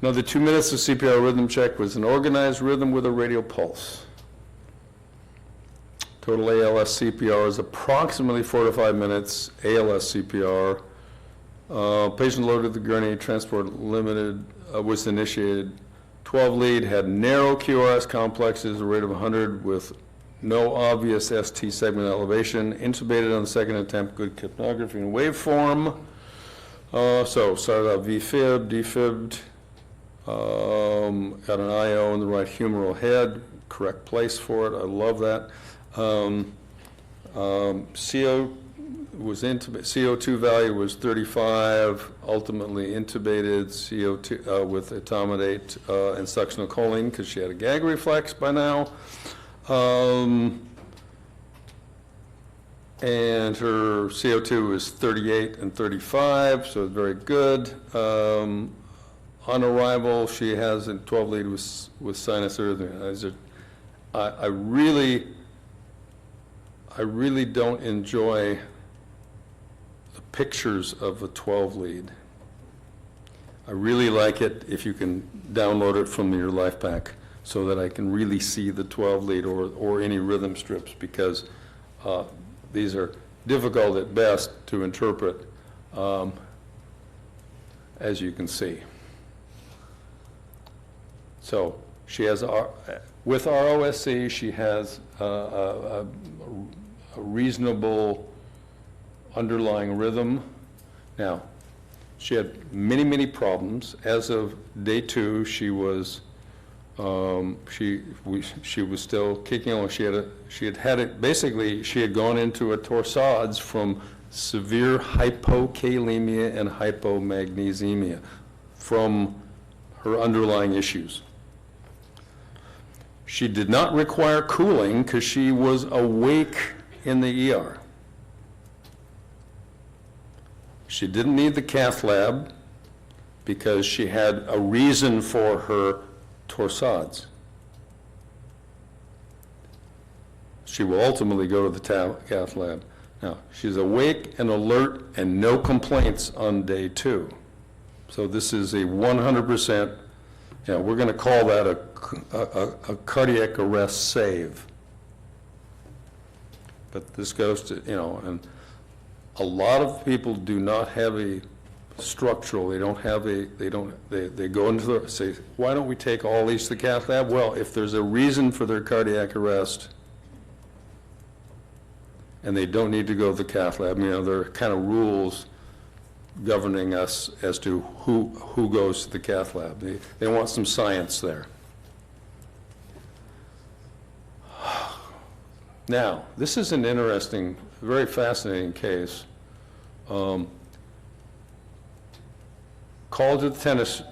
Another 2 minutes of CPR rhythm check was an organized rhythm with a radial pulse. Total ALS CPR is approximately 4 to 5 minutes. ALS CPR. Patient loaded the gurney, transport limited, was initiated. 12 lead had narrow QRS complexes, a rate of 100 with no obvious ST segment elevation, intubated on the second attempt, good capnography and waveform. So started out VFib, defibbed, got an IO in the right humeral head, correct place for it, I love that. CO was CO2 value was 35, ultimately intubated CO2 with etomidate and succinylcholine choline because she had a gag reflex by now. And her CO2 was 38 and 35, so it's very good. On arrival, she has a 12 lead with sinus arrhythmia. I really don't enjoy the pictures of the 12 lead. I really like it if you can download it from your LifePack so that I can really see the 12 lead or any rhythm strips, because these are difficult at best to interpret, as you can see. So she has, with ROSC, she has a reasonable underlying rhythm. Now, she had many, many problems. As of day 2, she was she was still kicking on. She had it basically. She had gone into a torsades from severe hypokalemia and hypomagnesemia from her underlying issues. She did not require cooling because she was awake in the ER. She didn't need the cath lab because she had a reason for her torsades. She will ultimately go to the cath lab. Now, she's awake and alert and no complaints on day 2. So this is a 100%, we're going to call that a cardiac arrest save. But this goes to, and a lot of people do not have a structural, they go into the, say, why don't we take all these to the cath lab? Well, if there's a reason for their cardiac arrest and they don't need to go to the cath lab, there are kind of rules governing us as to who goes to the cath lab. They want some science there. Now, this is an interesting, very fascinating case. Called to the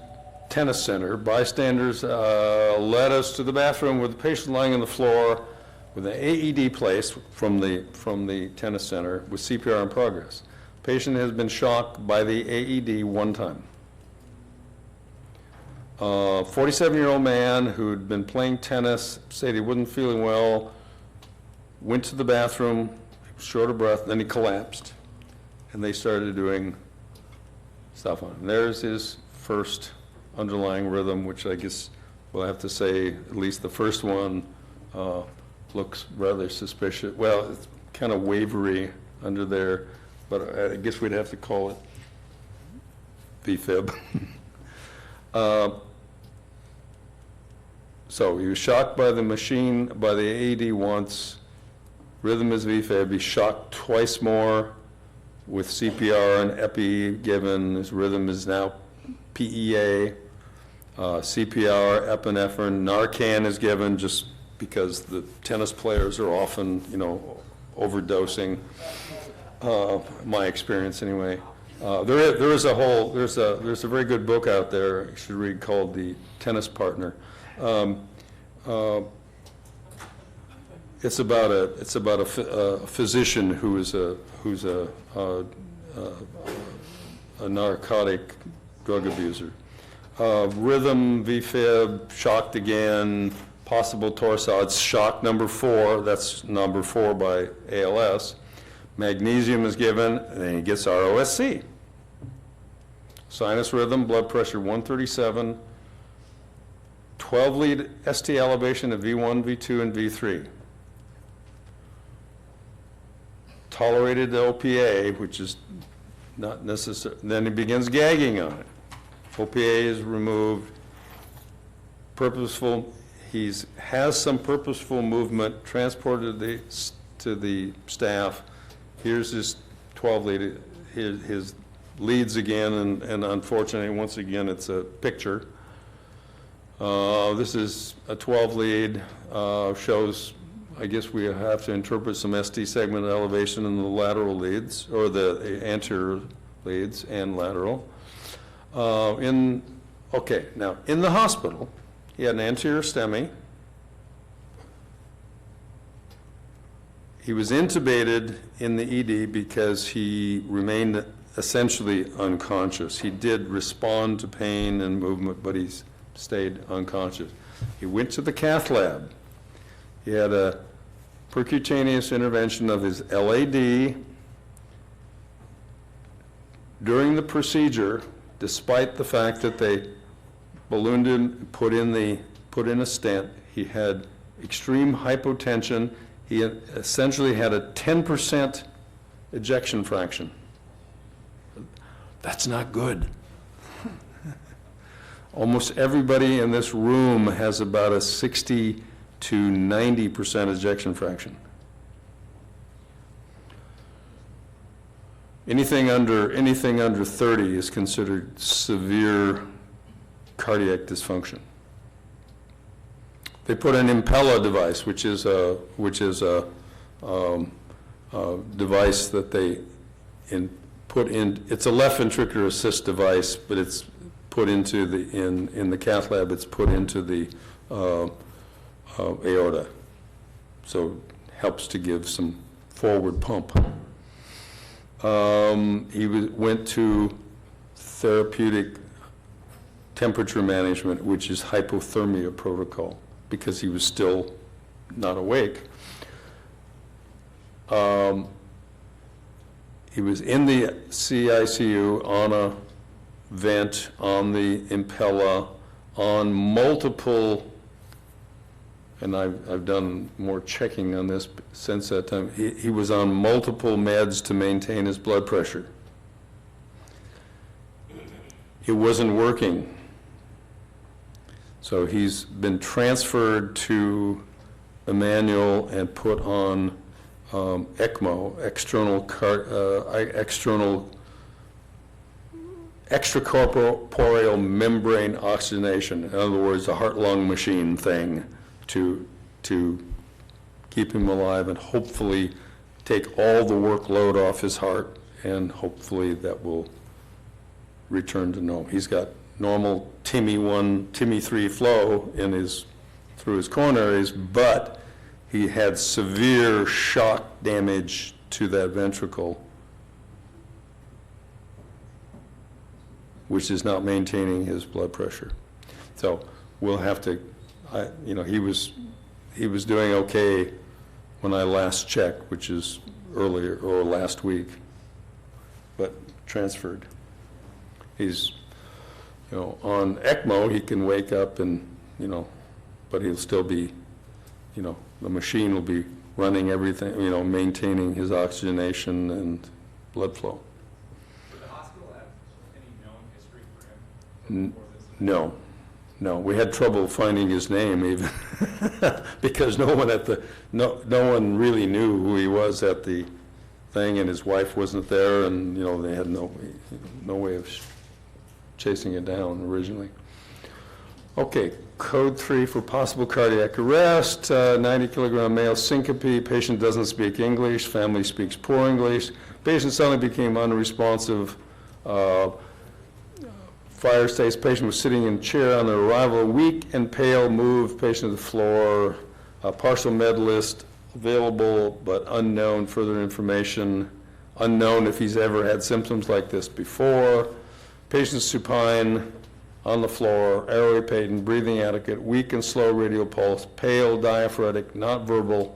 tennis center. Bystanders led us to the bathroom with the patient lying on the floor with an AED placed from the tennis center with CPR in progress. Patient has been shocked by the AED one time. 47-year-old man who'd been playing tennis, said he wasn't feeling well, went to the bathroom, short of breath, then he collapsed, and they started doing stuff on him. There's his first underlying rhythm, which I guess we'll have to say at least the first one looks rather suspicious. Well, it's kind of wavery under there, but I guess we'd have to call it VFib. So he was shocked by the machine, by the AED once. Rhythm is VFib. He's shocked twice more with CPR and epi given. His rhythm is now PEA. CPR, epinephrine, Narcan is given just because the tennis players are often, overdosing. My experience anyway. There's a very good book out there you should read called The Tennis Partner. It's about a physician who's a narcotic drug abuser. Rhythm, VFib, shocked again, possible torsades, shock number 4, that's number 4 by ALS. Magnesium is given, and then he gets ROSC. Sinus rhythm, blood pressure 137, 12 lead ST elevation of V1, V2, and V3. Tolerated the OPA, which is not necessary. Then he begins gagging on it. OPA is removed. purposeful, has some purposeful movement, transported to the staff. Here's his 12 lead, his leads again, and unfortunately, once again, it's a picture. This is a 12 lead, shows, I guess we have to interpret some ST segment elevation in the lateral leads, or the anterior leads and lateral. Okay, now, in the hospital, he had an anterior STEMI. He was intubated in the ED because he remained essentially unconscious. He did respond to pain and movement, but he stayed unconscious. He went to the cath lab. He had a percutaneous intervention of his LAD. During the procedure, despite the fact that they ballooned him, put in a stent, he had extreme hypotension. He essentially had a 10% ejection fraction. That's not good. Almost everybody in this room has about a 60 to 90% ejection fraction. Anything under 30 is considered severe cardiac dysfunction. They put an Impella device, which is a device that they put in. It's a left ventricular assist device, but it's put into in the cath lab. It's put into the aorta, so helps to give some forward pump. He went to therapeutic temperature management, which is hypothermia protocol, because he was still not awake. He was in the CICU on a vent, on the Impella, on multiple, and I've done more checking on this since that time. He was on multiple meds to maintain his blood pressure. It wasn't working. So he's been transferred to Emmanuel and put on ECMO, extracorporeal membrane oxygenation. In other words, a heart-lung machine thing to keep him alive and hopefully take all the workload off his heart, and hopefully that will return to normal. He's got normal TIMI 1, TIMI 3 flow through his coronaries, but he had severe shock damage to that ventricle, which is not maintaining his blood pressure. So we'll have to, he was doing okay when I last checked, which is earlier or last week, but transferred. He's, on ECMO, he can wake up and, but he'll still be, the machine will be running everything, maintaining his oxygenation and blood flow. Did the hospital have any known history for him? No, we had trouble finding his name even because no one really knew who he was at the thing, and his wife wasn't there, and they had no way of chasing it down originally. Okay, code 3 for possible cardiac arrest, 90-kilogram male syncope, patient doesn't speak English, family speaks poor English, patient suddenly became unresponsive, fire states, patient was sitting in a chair on their arrival, weak and pale, moved patient to the floor, partial med list available but unknown, further information, unknown if he's ever had symptoms like this before, patient supine, on the floor, airway patent, breathing adequate, weak and slow radial pulse, pale, diaphoretic, not verbal,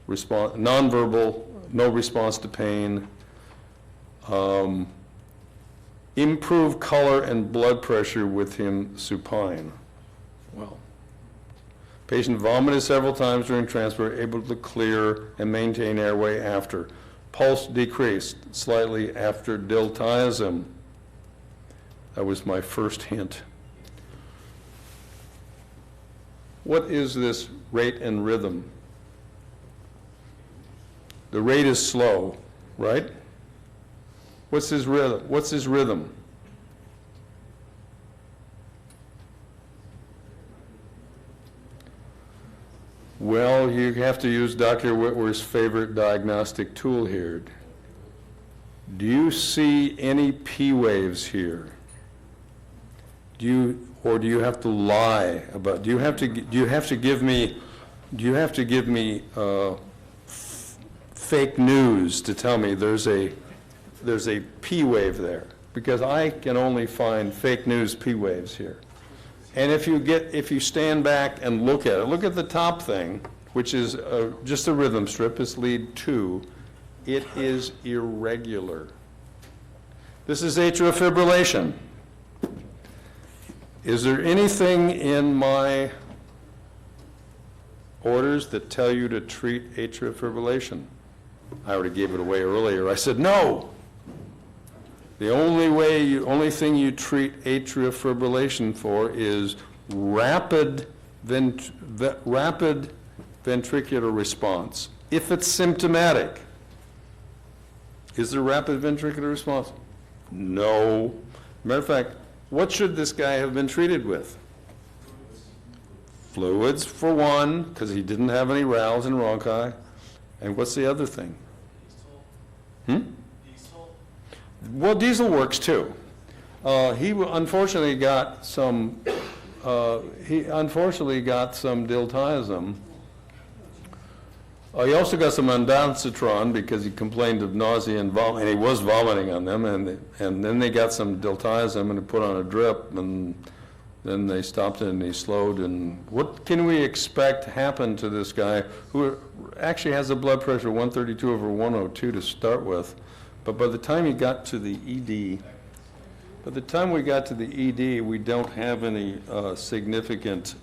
nonverbal, no response to pain, improved color and blood pressure with him supine. Well, patient vomited several times during transfer, able to clear and maintain airway after. Pulse decreased slightly after diltiazem. That was my first hint. what is this rate and rhythm? The rate is slow, right? What's his rhythm? What's his rhythm? Well, you have to use Dr. Whitworth's favorite diagnostic tool here. Do you see any P waves here? Or do you have to lie about? Do you have to give me fake news to tell me there's a P wave there? Because I can only find fake news P waves here. And if you stand back and look at it, look at the top thing, which is just a rhythm strip, it's lead 2. It is irregular. This is atrial fibrillation. Is there anything in my orders that tell you to treat atrial fibrillation? I already gave it away earlier. I said no. The only thing you treat atrial fibrillation for is rapid ventricular response. If it's symptomatic. Is there rapid ventricular response? No. Matter of fact, what should this guy have been treated with? Fluids for one, because he didn't have any rales and bronchi. And what's the other thing? Diesel. Well, diesel works too. He unfortunately got some diltiazem. He also got some ondansetron because he complained of nausea and vomiting, and he was vomiting on them, and then they got some diltiazem and put on a drip, and then they stopped it and he slowed. And what can we expect happened to this guy who actually has a blood pressure 132/102 to start with, but by the time he got to the ED, we don't have any significant